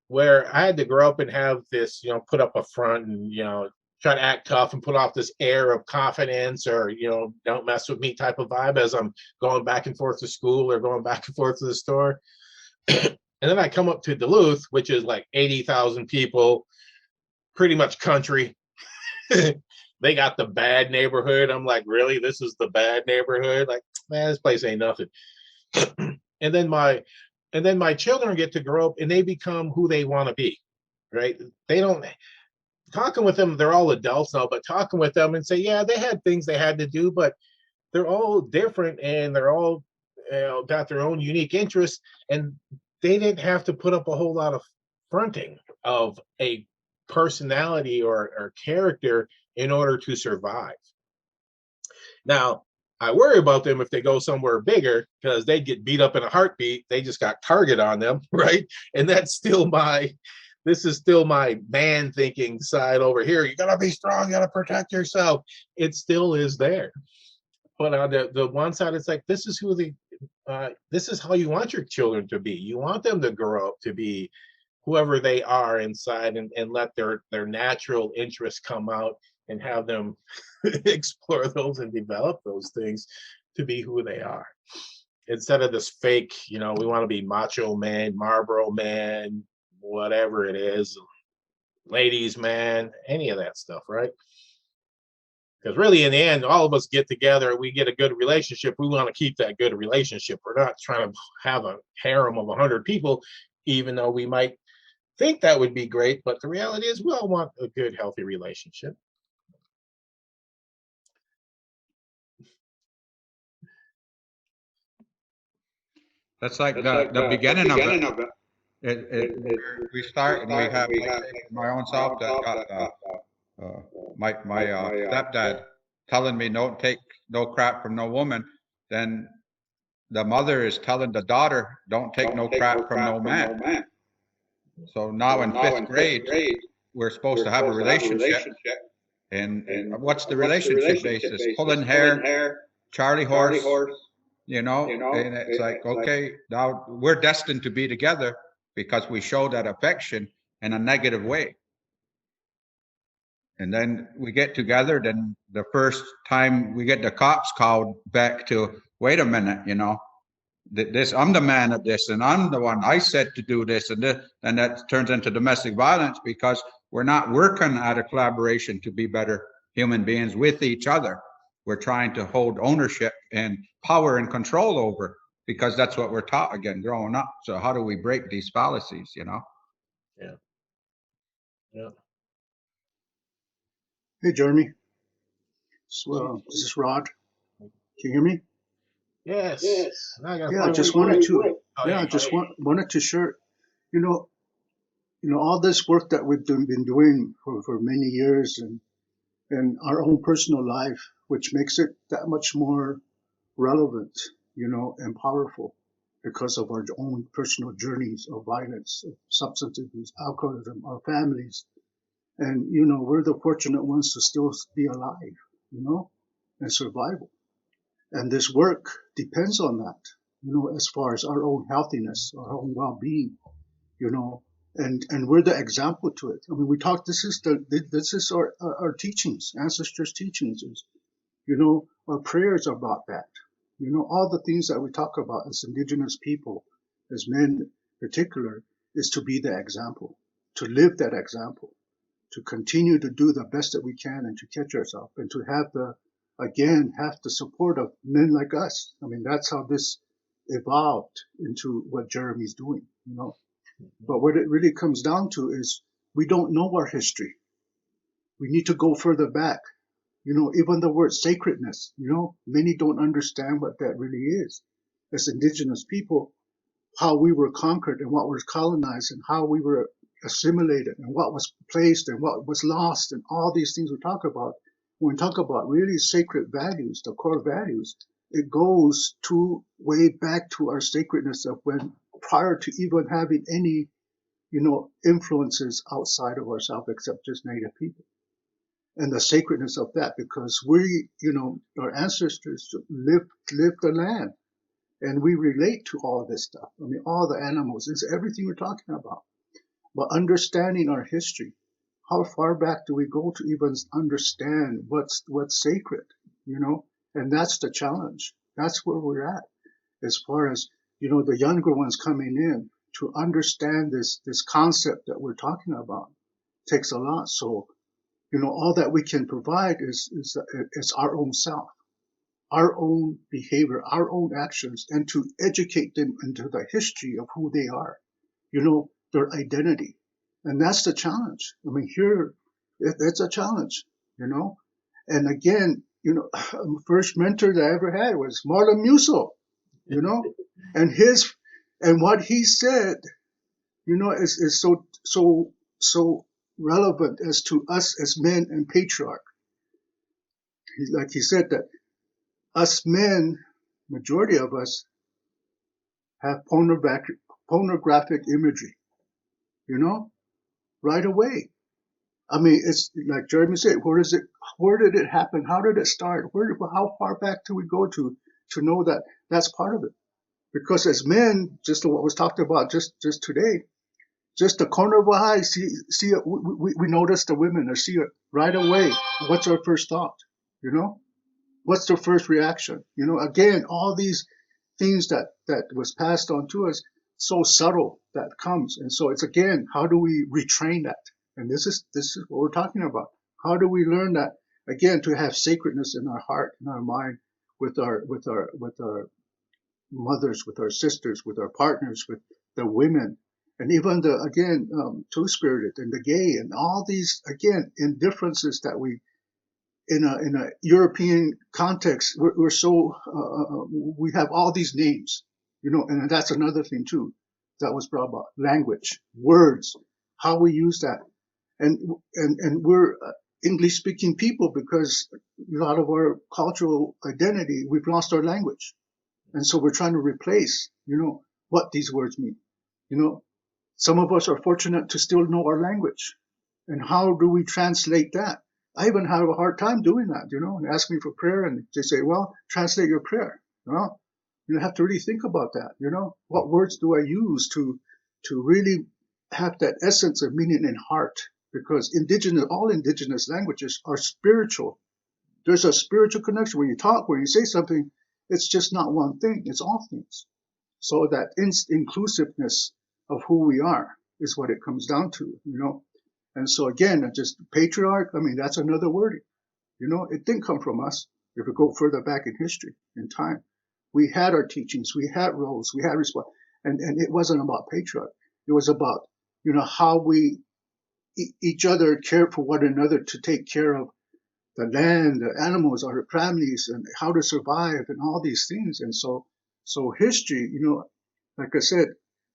Speaker 2: where I had to grow up and have this, put up a front and, try to act tough and put off this air of confidence, or, don't mess with me type of vibe as I'm going back and forth to school or going back and forth to the store. And then I come up to Duluth, which is like 80,000 people, pretty much country. They got the bad neighborhood. I'm like, really? This is the bad neighborhood? Like, man, this place ain't nothing. And then my children get to grow up and they become who they want to be, right? They don't, talking with them, they're all adults now, but talking with them and say, yeah, they had things they had to do, but they're all different and they're all got their own unique interests, and they didn't have to put up a whole lot of fronting of a personality or character in order to survive. Now, I worry about them if they go somewhere bigger, because they get beat up in a heartbeat. They just got target on them, right? And that's still this is still my man thinking side over here. You gotta be strong, you gotta protect yourself. It still is there. But on the one side, it's like, this is this is how you want your children to be. You want them to grow up to be whoever they are inside, and let their natural interests come out and have them explore those and develop those things to be who they are. Instead of this fake, we want to be macho man, Marlboro man, whatever it is, ladies man, any of that stuff, right? Because really, in the end, all of us get together, we get a good relationship. We want to keep that good relationship. We're not trying to have a harem of 100 people, even though we might think that would be great. But the reality is, we all want a good, healthy relationship.
Speaker 4: That's like the beginning of it. We start and we have, like, my own self that got my stepdad telling me don't take no crap from no woman. Then the mother is telling the daughter don't take no crap from no man. So now in fifth grade, we're supposed to have a relationship. And what's the relationship basis? Pulling hair, Charlie horse, and it's like, okay, now we're destined to be together because we show that affection in a negative way. And then we get together, then the first time we get the cops called back to, wait a minute, this, I'm the man of this, and I'm the one, I said to do this, and that turns into domestic violence because we're not working at a collaboration to be better human beings with each other. We're trying to hold ownership and power and control over because that's what we're taught again growing up. So how do we break these fallacies, you know?
Speaker 2: Yeah. Yeah.
Speaker 12: Hey, Jeremy. So, this is Rod. Can you hear me?
Speaker 2: Yes. Now I gotta
Speaker 12: Yeah, I
Speaker 2: find
Speaker 12: just
Speaker 2: where you
Speaker 12: wanted
Speaker 2: went.
Speaker 12: to.
Speaker 2: Oh,
Speaker 12: Yeah,
Speaker 2: there
Speaker 12: I
Speaker 2: you go.
Speaker 12: just wanted to share. You know, all this work that we've been doing for many years, and our own personal life, which makes it that much more relevant, and powerful, because of our own personal journeys of violence, of substance abuse, alcoholism, our families, and we're the fortunate ones to still be alive, and survival. And this work depends on that, as far as our own healthiness, our own well-being, you know, and we're the example to it. I mean, we talk. This is our teachings, ancestors' teachings. Is our prayers about that. All the things that we talk about as indigenous people, as men in particular, is to be the example, to live that example, to continue to do the best that we can, and to catch ourselves, and to have the support of men like us. I mean, that's how this evolved into what Jeremy's doing. But what it really comes down to is we don't know our history. We need to go further back. Even the word sacredness, many don't understand what that really is. As indigenous people, how we were conquered and what was colonized and how we were assimilated and what was placed and what was lost and all these things we talk about. When we talk about really sacred values, the core values, it goes way back to our sacredness of when, prior to even having any, influences outside of ourselves except just Native people. And the sacredness of that, because we, our ancestors lived the land, and we relate to all this stuff. I mean, all the animals, it's everything we're talking about. But understanding our history, how far back do we go to even understand what's sacred, And that's the challenge. That's where we're at, as far as the younger ones coming in to understand this concept that we're talking about. Takes a lot. So, all that we can provide is our own self, our own behavior, our own actions, and to educate them into the history of who they are, their identity. And that's the challenge. I mean, here, it's a challenge, And again, first mentor that I ever had was Marlon Musso, and what he said, is so relevant as to us as men and patriarch. He said that us men, majority of us, have pornographic imagery, right away. I mean, it's like Jeremy said, where did it happen? How did it start? How far back do we go to know that that's part of it? Because as men, just what was talked about just today, just the corner of our eye, we notice the women or see it right away. What's our first thought? What's their first reaction? Again, all these things that was passed on to us, so subtle that comes. And so it's, again, how do we retrain that? And this is what we're talking about. How do we learn that, again, to have sacredness in our heart, in our mind, with our mothers, with our sisters, with our partners, with the women, and even two-spirited and the gay, and all these, again, indifferences that we, in a European context, we're so, we have all these names, and that's another thing too that was brought about. Language, words, how we use that. And we're English speaking people, because a lot of our cultural identity, we've lost our language. And so we're trying to replace, what these words mean. Some of us are fortunate to still know our language. And how do we translate that? I even have a hard time doing that, and ask me for prayer, and they say, well, translate your prayer. Well, you have to really think about that, what words do I use to really have that essence of meaning in heart? Because all indigenous languages are spiritual. There's a spiritual connection. When you talk, when you say something, it's just not one thing, it's all things. So that inclusiveness of who we are is what it comes down to, And so again, just patriarch, I mean, that's another wording. It didn't come from us. If we go further back in history, in time, we had our teachings, we had roles, we had response, and it wasn't about patriarch. It was about, how we each other cared for one another to take care of the land, the animals, our families, and how to survive, and all these things. And so history, like I said,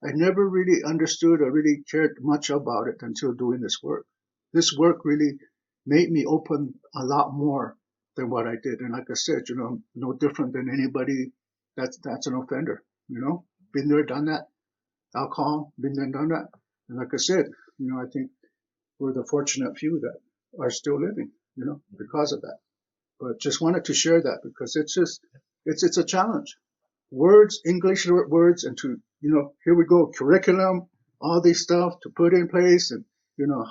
Speaker 12: I never really understood or really cared much about it until doing this work. This work really made me open a lot more than what I did. And like I said, no different than anybody that's an offender, been there, done that, alcohol, been there, done that. And like I said, I think we're the fortunate few that are still living, because of that. But just wanted to share that because it's a challenge. Words, English words, and to, here we go, curriculum, all this stuff to put in place, and,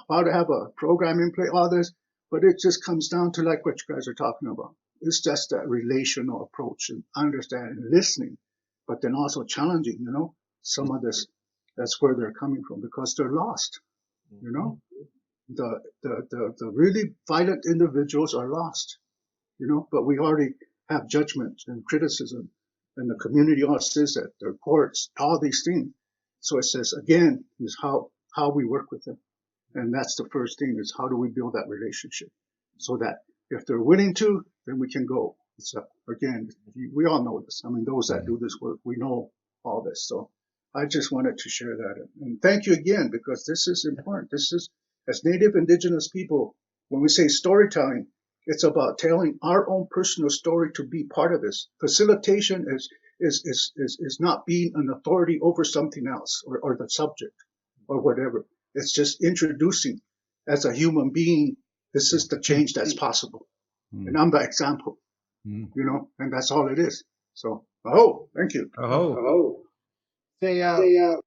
Speaker 12: how to have a program in place, all this. But it just comes down to like what you guys are talking about. It's just that relational approach and understanding, listening, but then also challenging, some of this. That's where they're coming from because they're lost, The really violent individuals are lost, but we already have judgment and criticism, and the community all says that, the courts, all these things. So it says, again, is how we work with them. And that's the first thing, is how do we build that relationship so that if they're willing to, then we can go. It's again, we all know this. I mean, those that do this work, we know all this. So I just wanted to share that. And thank you again, because this is important. This is, as Native Indigenous people, when we say storytelling, it's about telling our own personal story to be part of this. Facilitation is not being an authority over something else or the subject or whatever. It's just introducing as a human being, this is the change that's possible. And I'm the example, and that's all it is. So, thank you.
Speaker 2: Say,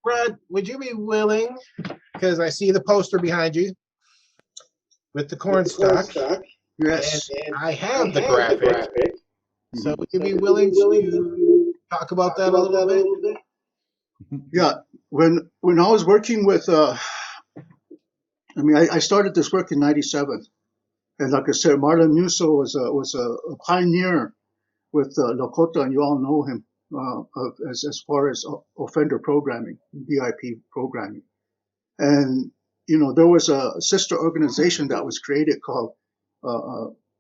Speaker 2: Brad, would you be willing, because I see the poster behind you with the cornstalk.
Speaker 12: Yes.
Speaker 2: And I have the graphic. So would you be willing to talk about that a little bit?
Speaker 12: Yeah. When I was working with, I started this work in '97, and like I said, Marlon Musso was a pioneer with Lakota, and you all know him as far as offender programming, BIP programming, and there was a sister organization that was created called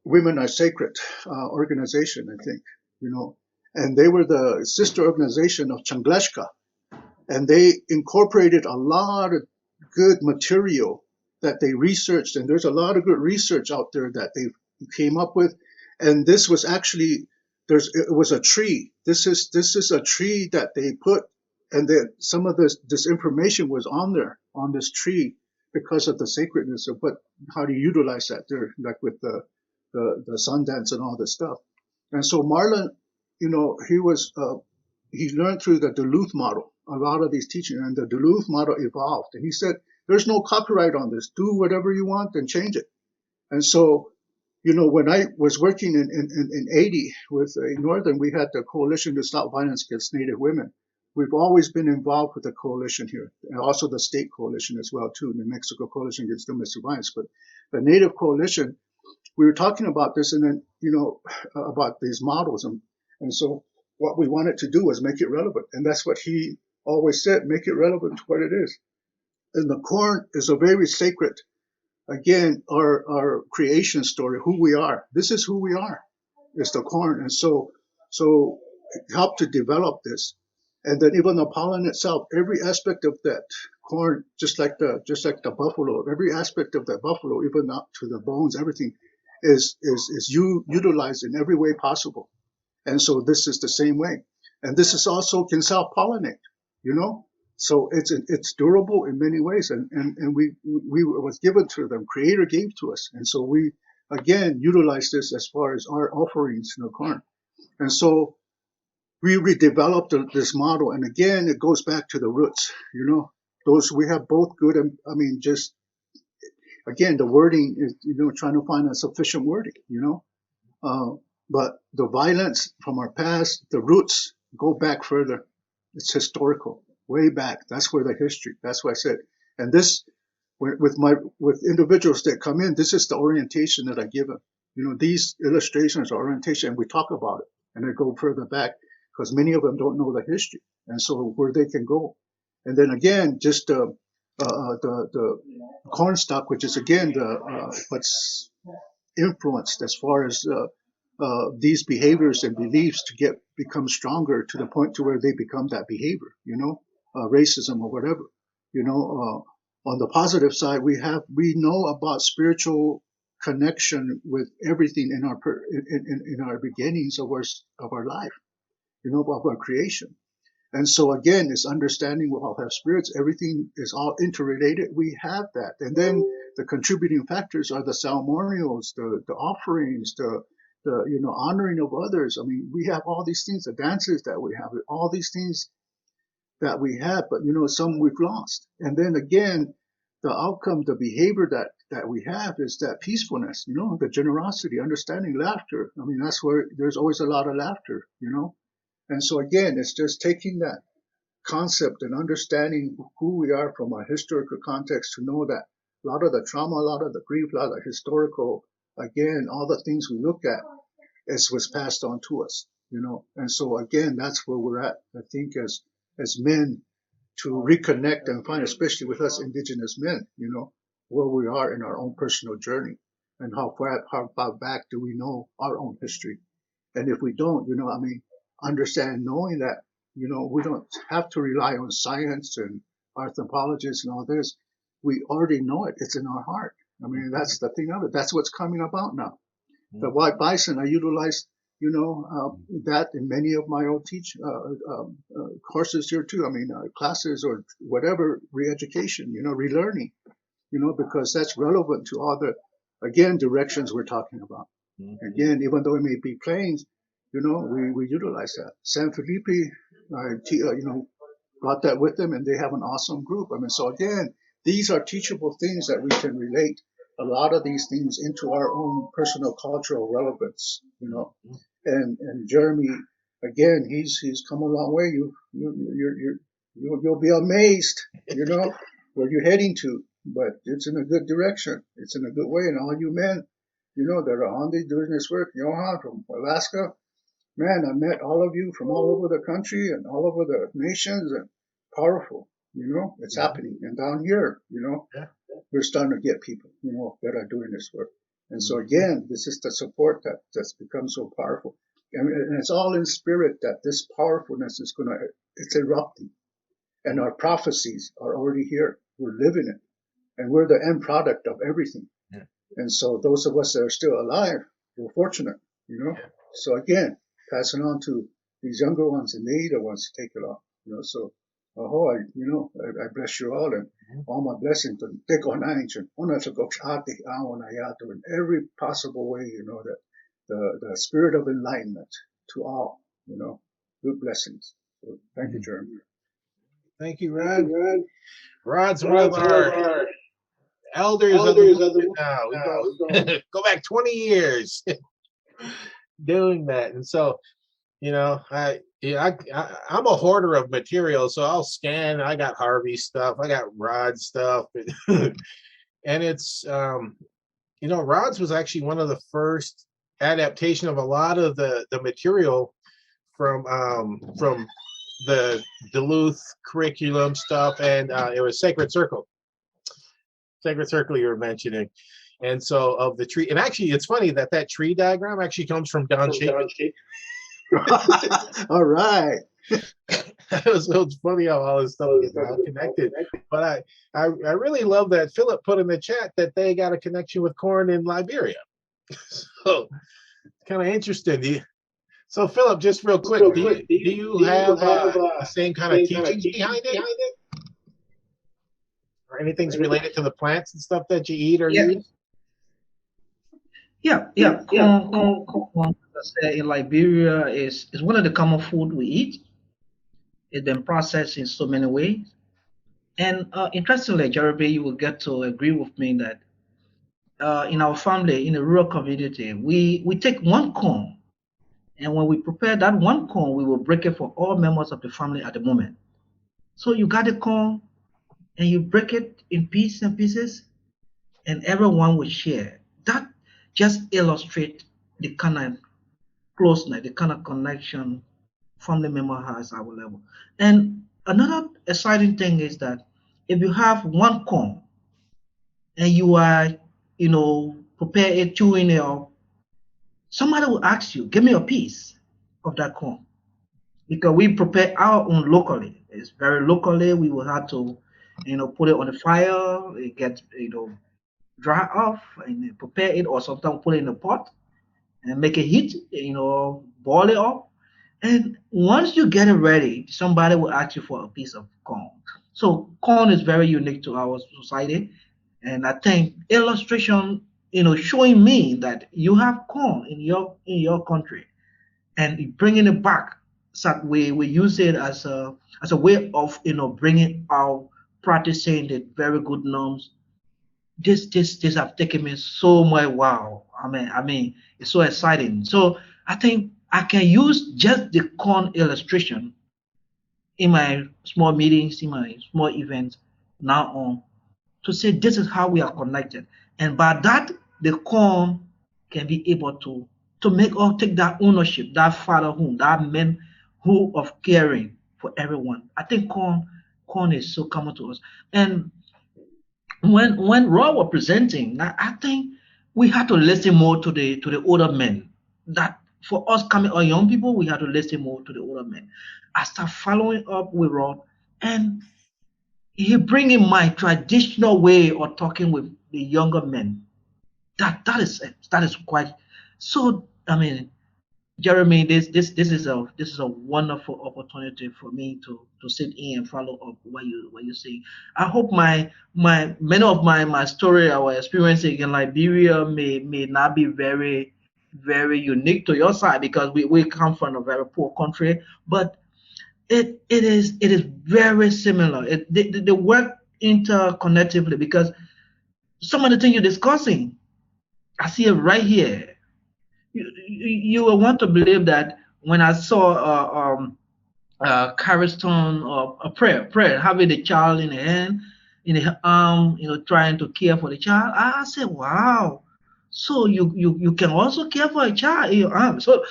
Speaker 12: Women Are Sacred organization, I think, and they were the sister organization of Changleshka, and they incorporated a lot of good material that they researched, and there's a lot of good research out there that they came up with, and this was actually it was a tree. This is a tree that they put, and then some of this information was on there on this tree because of the sacredness of how to utilize that there, like with the Sundance and all this stuff. And so Marlon, he learned through the Duluth model a lot of these teachings, and the Duluth model evolved. And he said, "There's no copyright on this. Do whatever you want and change it." And so, when I was working in 80 with Northern, we had the Coalition to Stop Violence Against Native Women. We've always been involved with the coalition here, and also the state coalition as well, too, New Mexico Coalition Against Domestic Violence. But the Native Coalition, we were talking about this, and then, about these models. And so what we wanted to do was make it relevant. And that's what he always said, make it relevant to what it is. And the corn is a very sacred, again, our creation story, who we are. This is who we are. It's the corn. And so it helped to develop this. And then even the pollen itself, every aspect of that corn, just like the buffalo, every aspect of that buffalo, even up to the bones, everything is utilized in every way possible. And so this is the same way. And this is also can self-pollinate, So it's durable in many ways, and we was given to them. Creator gave to us, and so we again utilize this as far as our offerings, corn. And so we redeveloped this model, and again it goes back to the roots. Those we have both good and just again the wording is trying to find a sufficient wording. But the violence from our past, the roots go back further. It's historical. Way back. That's where the history. That's what I said. And this, with individuals that come in, this is the orientation that I give them. These illustrations are orientation, and we talk about it, and I go further back because many of them don't know the history, and so where they can go. And then again, just the cornstalk, which is again what's influenced as far as these behaviors and beliefs to become stronger to the point to where they become that behavior, racism or whatever. On the positive side, we know about spiritual connection with everything in our beginnings of our life, of our creation. And so again, this understanding we all have spirits, everything is all interrelated. We have that. And then the contributing factors are the ceremonials, the offerings, the honoring of others. I mean, we have all these things, the dances that we have, all these things that we have, but some we've lost. And then again, the outcome, the behavior that we have is that peacefulness, the generosity, understanding, laughter. I mean, that's where there's always a lot of laughter, And so again, it's just taking that concept and understanding who we are from a historical context to know that a lot of the trauma, a lot of the grief, a lot of the historical, again, all the things we look at was passed on to us, And so again, that's where we're at, I think, as men, to reconnect and find, especially with us indigenous men, where we are in our own personal journey and how far back do we know our own history. And if we don't, understand, knowing that, we don't have to rely on science and anthropologists and all this. We already know it. It's in our heart. I mean, that's the thing of it. That's what's coming about now. The white bison, I utilize, that in many of my own courses here too. I mean, classes or whatever, re-education, relearning, because that's relevant to all the, again, directions we're talking about. Again, even though it may be plains, we utilize that. San Felipe, brought that with them, and they have an awesome group. I mean, so again, these are teachable things that we can relate a lot of these things into our own personal cultural relevance, And Jeremy, again, he's come a long way. You'll be amazed, where you're heading to, but it's in a good direction. It's in a good way, and all you men, that are on the doing this work, Johan from Alaska. Man, I met all of you from all over the country and all over the nations, and powerful, it's happening. And down here, we're starting to get people, that are doing this work. And so again, this is the support that's become so powerful. And it's all in spirit that this powerfulness is it's erupting. And our prophecies are already here. We're living it. And we're the end product of everything. Yeah. And so those of us that are still alive, we're fortunate, So again, passing on to these younger ones, and they the ones to take it off, So, I bless you all, and all my blessings. In every possible way, that the spirit of enlightenment to all, good blessings. So thank you, Jeremy.
Speaker 2: Thank you, Rod. Rod's one of our elders of the movement now. We go back 20 years doing that, and so. I'm a hoarder of material, so I'll scan. I got Harvey stuff, I got Rod stuff, and it's Rod's was actually one of the first adaptation of a lot of the material from the Duluth curriculum stuff, and it was Sacred Circle you were mentioning, and so of the tree. And actually, it's funny that tree diagram actually comes from Don Shape.
Speaker 12: All right.
Speaker 2: It's funny how all this stuff gets all connected. But I really love that Philip put in the chat that they got a connection with corn in Liberia. So it's kind of interesting. So Philip, just real quick, do you have the same kind of teachings behind it? Or anything's related to the plants and stuff that you eat or use?
Speaker 10: Yeah. Corn, in Liberia is one of the common food we eat. It's been processed in so many ways. And interestingly, Jeremy, you will get to agree with me that in our family, in a rural community, we take one corn, and when we prepare that one corn, we will break it for all members of the family at the moment. So you got the corn, and you break it in pieces, and everyone will share. That just illustrates the kind of closeness, the kind of connection family member has our level. And another exciting thing is that if you have one corn and you are, prepare it, chewing it up, somebody will ask you, give me a piece of that corn. Because we prepare our own locally. It's very locally. We will have to, put it on the fire, it gets, dry off and prepare it, or sometimes put it in a pot and make it heat, boil it up. And once you get it ready, somebody will ask you for a piece of corn. So corn is very unique to our society. And I think illustration, showing me that you have corn in your country and bringing it back. So we use it as a way of bringing out practicing the very good norms. This have taken me so much. Wow, I mean it's so exciting. So I think I can use just the corn illustration in my small meetings, in my small events now on, to say this is how we are connected. And by that, the corn can be able to make or take that ownership, that fatherhood, that man who of caring for everyone. I think corn is so common to us. And when Roy was presenting, I think we had to listen more to the older men. That for us coming our young people, we had to listen more to the older men. I start following up with Rod, and he bringing my traditional way of talking with the younger men. That is quite so. I mean, Jeremy, this is a wonderful opportunity for me to sit in and follow up what you say. I hope my many of my story, our experiences in Liberia may not be very unique to your side, because we come from a very poor country, but it is very similar. They work interconnectively, because some of the things you're discussing, I see it right here. You will want to believe that when I saw Carriston or a prayer, having the child in the hand, in the arm, trying to care for the child. I said, wow. So you can also care for a child in your arm. So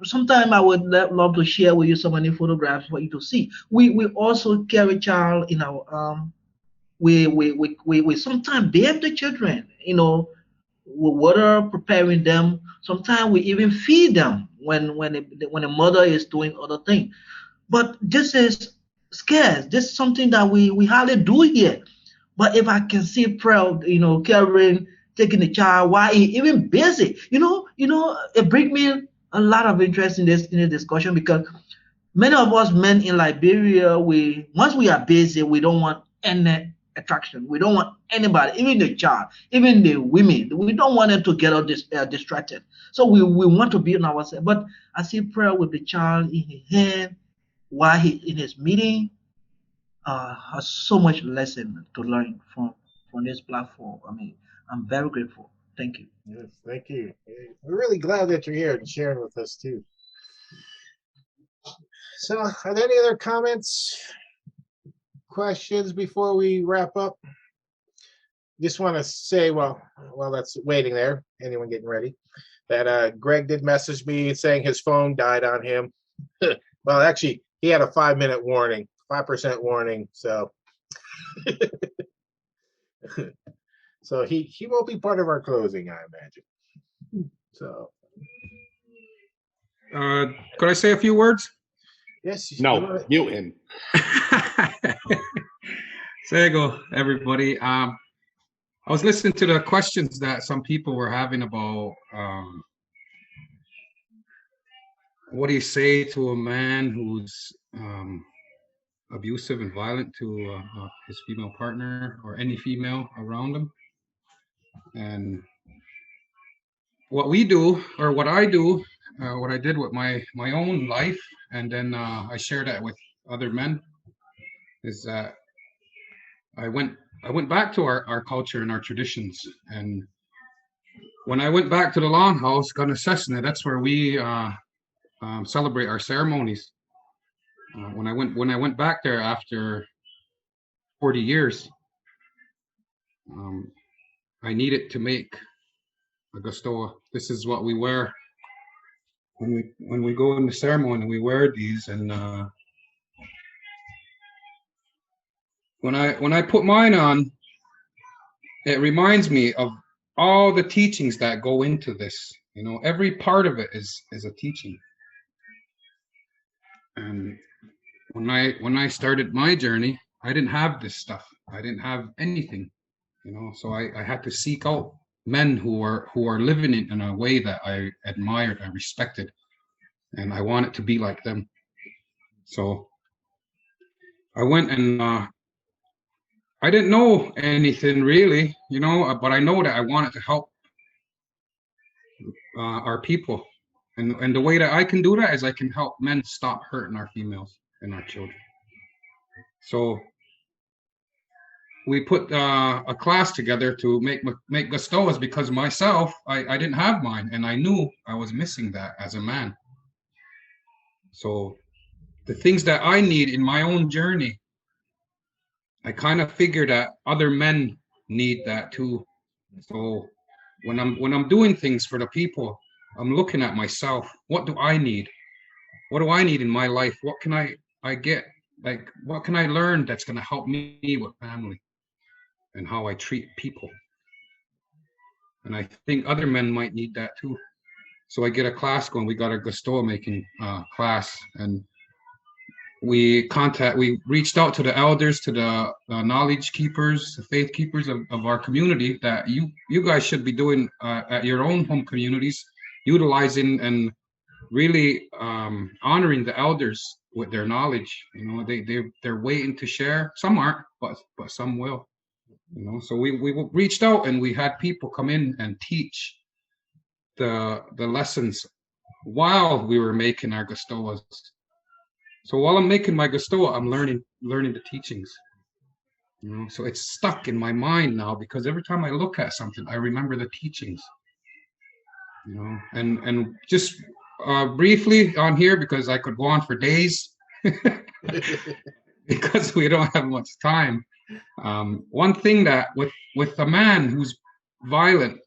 Speaker 10: sometime I would love to share with you so many photographs for you to see. We also carry child in our arm. We sometimes bathe the children, with water, preparing them. Sometimes we even feed them when the mother is doing other things. But this is scarce. This is something that we hardly do here. But if I can see proud, caring, taking the child while he even busy, it brings me a lot of interest in this discussion, because many of us men in Liberia, once we are busy, we don't want any attraction. We don't want anybody, even the child, even the women. We don't want them to get all distracted. So we want to be on ourselves. But I see prayer with the child in his hand while he in his meeting. Has so much lesson to learn from this platform. I mean, I'm very grateful. Thank you.
Speaker 2: Yes, thank you. We're really glad that you're here and sharing with us too. So, are there any other comments, questions before we wrap up? Just want to say, while that's waiting there, anyone getting ready, that Greg did message me saying his phone died on him. Well, actually, he had a 5-minute warning, 5% warning. So, so he won't be part of our closing, I imagine. So,
Speaker 8: Could I say a few words?
Speaker 2: yes.
Speaker 6: No, mute him.
Speaker 8: There you go, everybody. I was listening to the questions that some people were having about what do you say to a man who's abusive and violent to his female partner or any female around him. And what we do, or what I do, what I did with my own life, and then I share that with other men, is that I went back to our culture and our traditions. And when I went back to the Longhouse, Gunnesesna, that's where we celebrate our ceremonies. When I went back there after 40 years, I needed to make Augustoa. This is what we wear when we go in the ceremony, we wear these, and when I put mine on, it reminds me of all the teachings that go into this. You know, every part of it is a teaching. And when I started my journey, I didn't have this stuff. I didn't have anything, you know. So I had to seek out men who are living it in a way that I admired, I respected, and I wanted to be like them. So I went and I didn't know anything really, you know, but I know that I wanted to help our people. And the way that I can do that is I can help men stop hurting our females and our children. So we put a class together to make Gustoas, because myself, I didn't have mine, and I knew I was missing that as a man. So the things that I need in my own journey, I kind of figure that other men need that too. So when I'm doing things for the people, I'm looking at myself. What do I need? What do I need in my life? What can I get? Like, what can I learn that's going to help me with family and how I treat people? And I think other men might need that too. So I get a class going. We got a Gustoa making class, and we reached out to the elders, to the knowledge keepers, the faith keepers of our community, that you guys should be doing at your own home communities, utilizing and really honoring the elders with their knowledge. You know, they're waiting to share. Some aren't, but some will. You know, so we reached out and we had people come in and teach the lessons while we were making our Gustoas. So while I'm making my Gustoa, I'm learning the teachings. You know, so it's stuck in my mind now, because every time I look at something, I remember the teachings. You know, and just briefly on here, because I could go on for days, because we don't have much time. One thing that with a man who's violent,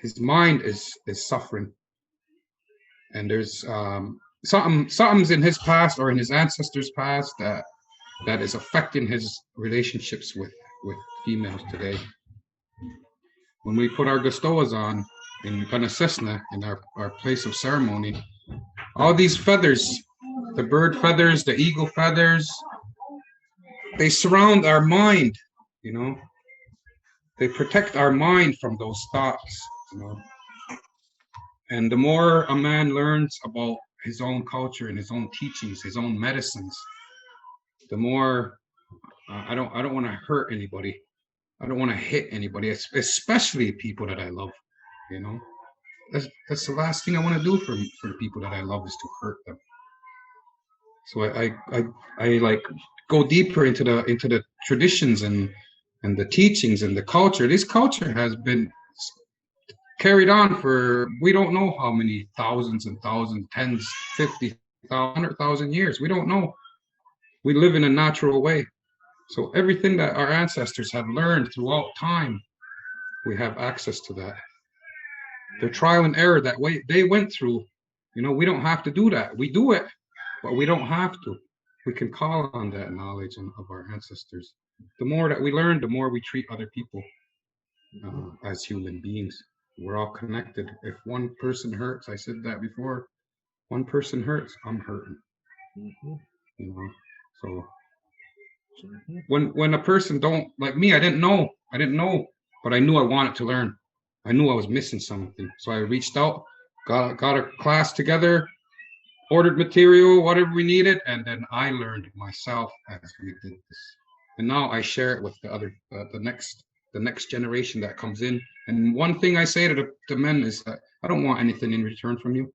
Speaker 8: his mind is suffering, and there's something's in his past or in his ancestors' past that is affecting his relationships with females today. When we put our Gustoas on in Ganasesna, in our place of ceremony, all these feathers, the bird feathers, the eagle feathers, they surround our mind, you know. They protect our mind from those thoughts, you know. And the more a man learns about his own culture and his own teachings, his own medicines, the more I don't want to hurt anybody. I don't want to hit anybody, especially people that I love. You know, that's the last thing I want to do for the people that I love, is to hurt them. So I like go deeper into the traditions and the teachings and the culture. This culture has been carried on for we don't know how many thousands and thousands, tens, 50, 100,000 years. We don't know. We live in a natural way. So everything that our ancestors have learned throughout time, we have access to that. Their trial and error that they went through, you know, we don't have to do that. We do it, but we don't have to. We can call on that knowledge of our ancestors. The more that we learn, the more we treat other people as human beings. We're all connected. If one person hurts, I said that before, one person hurts, I'm hurting. You know, so when a person don't like me, I didn't know, but I knew I wanted to learn. I knew I was missing something, so I reached out, got a class together, ordered material, whatever we needed, and then I learned myself as we did this. And now I share it with the other, the next generation that comes in. And one thing I say to the men is that I don't want anything in return from you.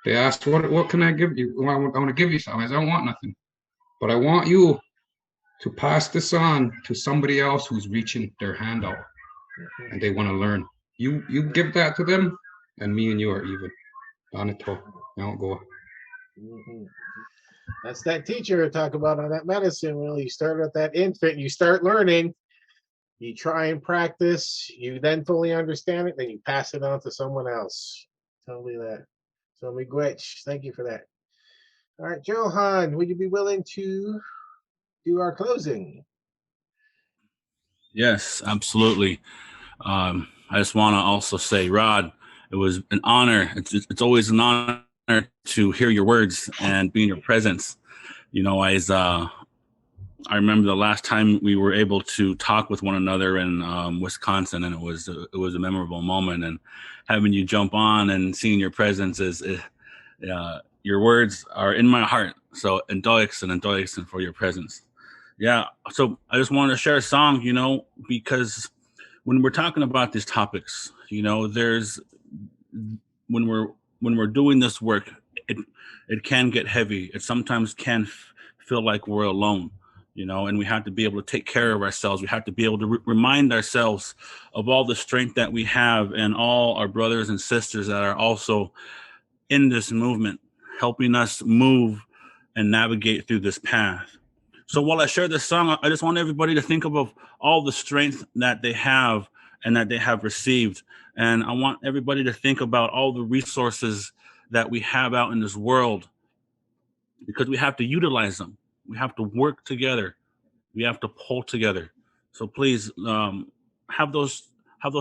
Speaker 8: They asked, what can I give you? I want to give you something. I don't want nothing, but I want you to pass this on to somebody else who's reaching their hand out and they want to learn. You give that to them, and me and you are even. Donato, now go.
Speaker 2: That's that teacher I talk about on that medicine. Well, you start with that infant, you start learning, you try and practice, you then fully understand it, then you pass it on to someone else. Totally that. So miigwech. Thank you for that. All right, Johan, would you be willing to do our closing?
Speaker 3: Yes, absolutely. I just want to also say, Rod, it was an honor. It's always an honor to hear your words and be in your presence. You know, I remember the last time we were able to talk with one another in Wisconsin, and it was a memorable moment. And having you jump on and seeing your presence your words are in my heart. So endoyixen for your presence. Yeah. So I just wanted to share a song, you know, because when we're talking about these topics, you know, there's when we're doing this work, it can get heavy. It sometimes can feel like we're alone, you know, and we have to be able to take care of ourselves. We have to be able to remind ourselves of all the strength that we have and all our brothers and sisters that are also in this movement, helping us move and navigate through this path. So while I share this song, I just want everybody to think of all the strength that they have and that they have received. And I want everybody to think about all the resources that we have out in this world, because we have to utilize them. We have to work together. We have to pull together. So please have those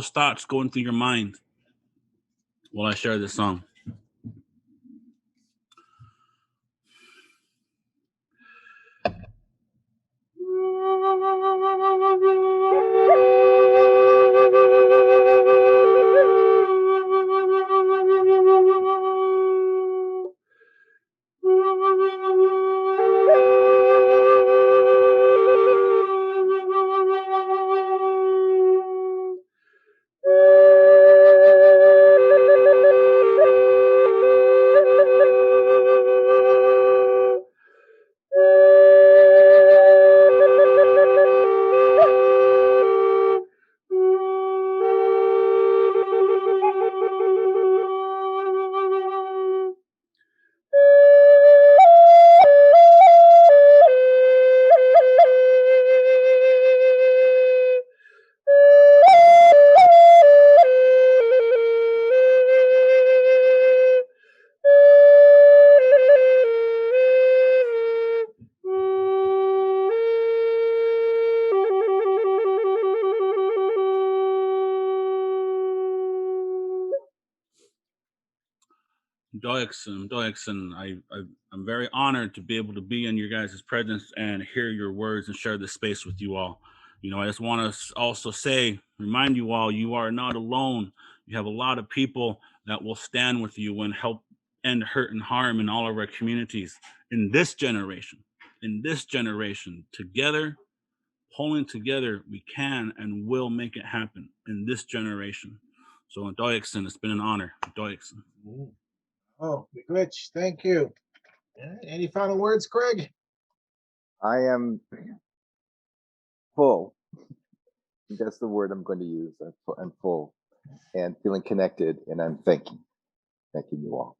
Speaker 3: thoughts going through your mind while I share this song. Doyexon, I'm very honored to be able to be in your guys' presence and hear your words and share this space with you all. You know, I just want to also remind you all, you are not alone. You have a lot of people that will stand with you and help end hurt and harm in all of our communities in this generation. In this generation, together, pulling together, we can and will make it happen in this generation. So, Doyexon, it's been an honor. Doyexon.
Speaker 2: Oh, miigwech. Thank you. Any final words, Craig?
Speaker 1: I am full. That's the word I'm going to use. I'm full and feeling connected, and I'm thanking you all.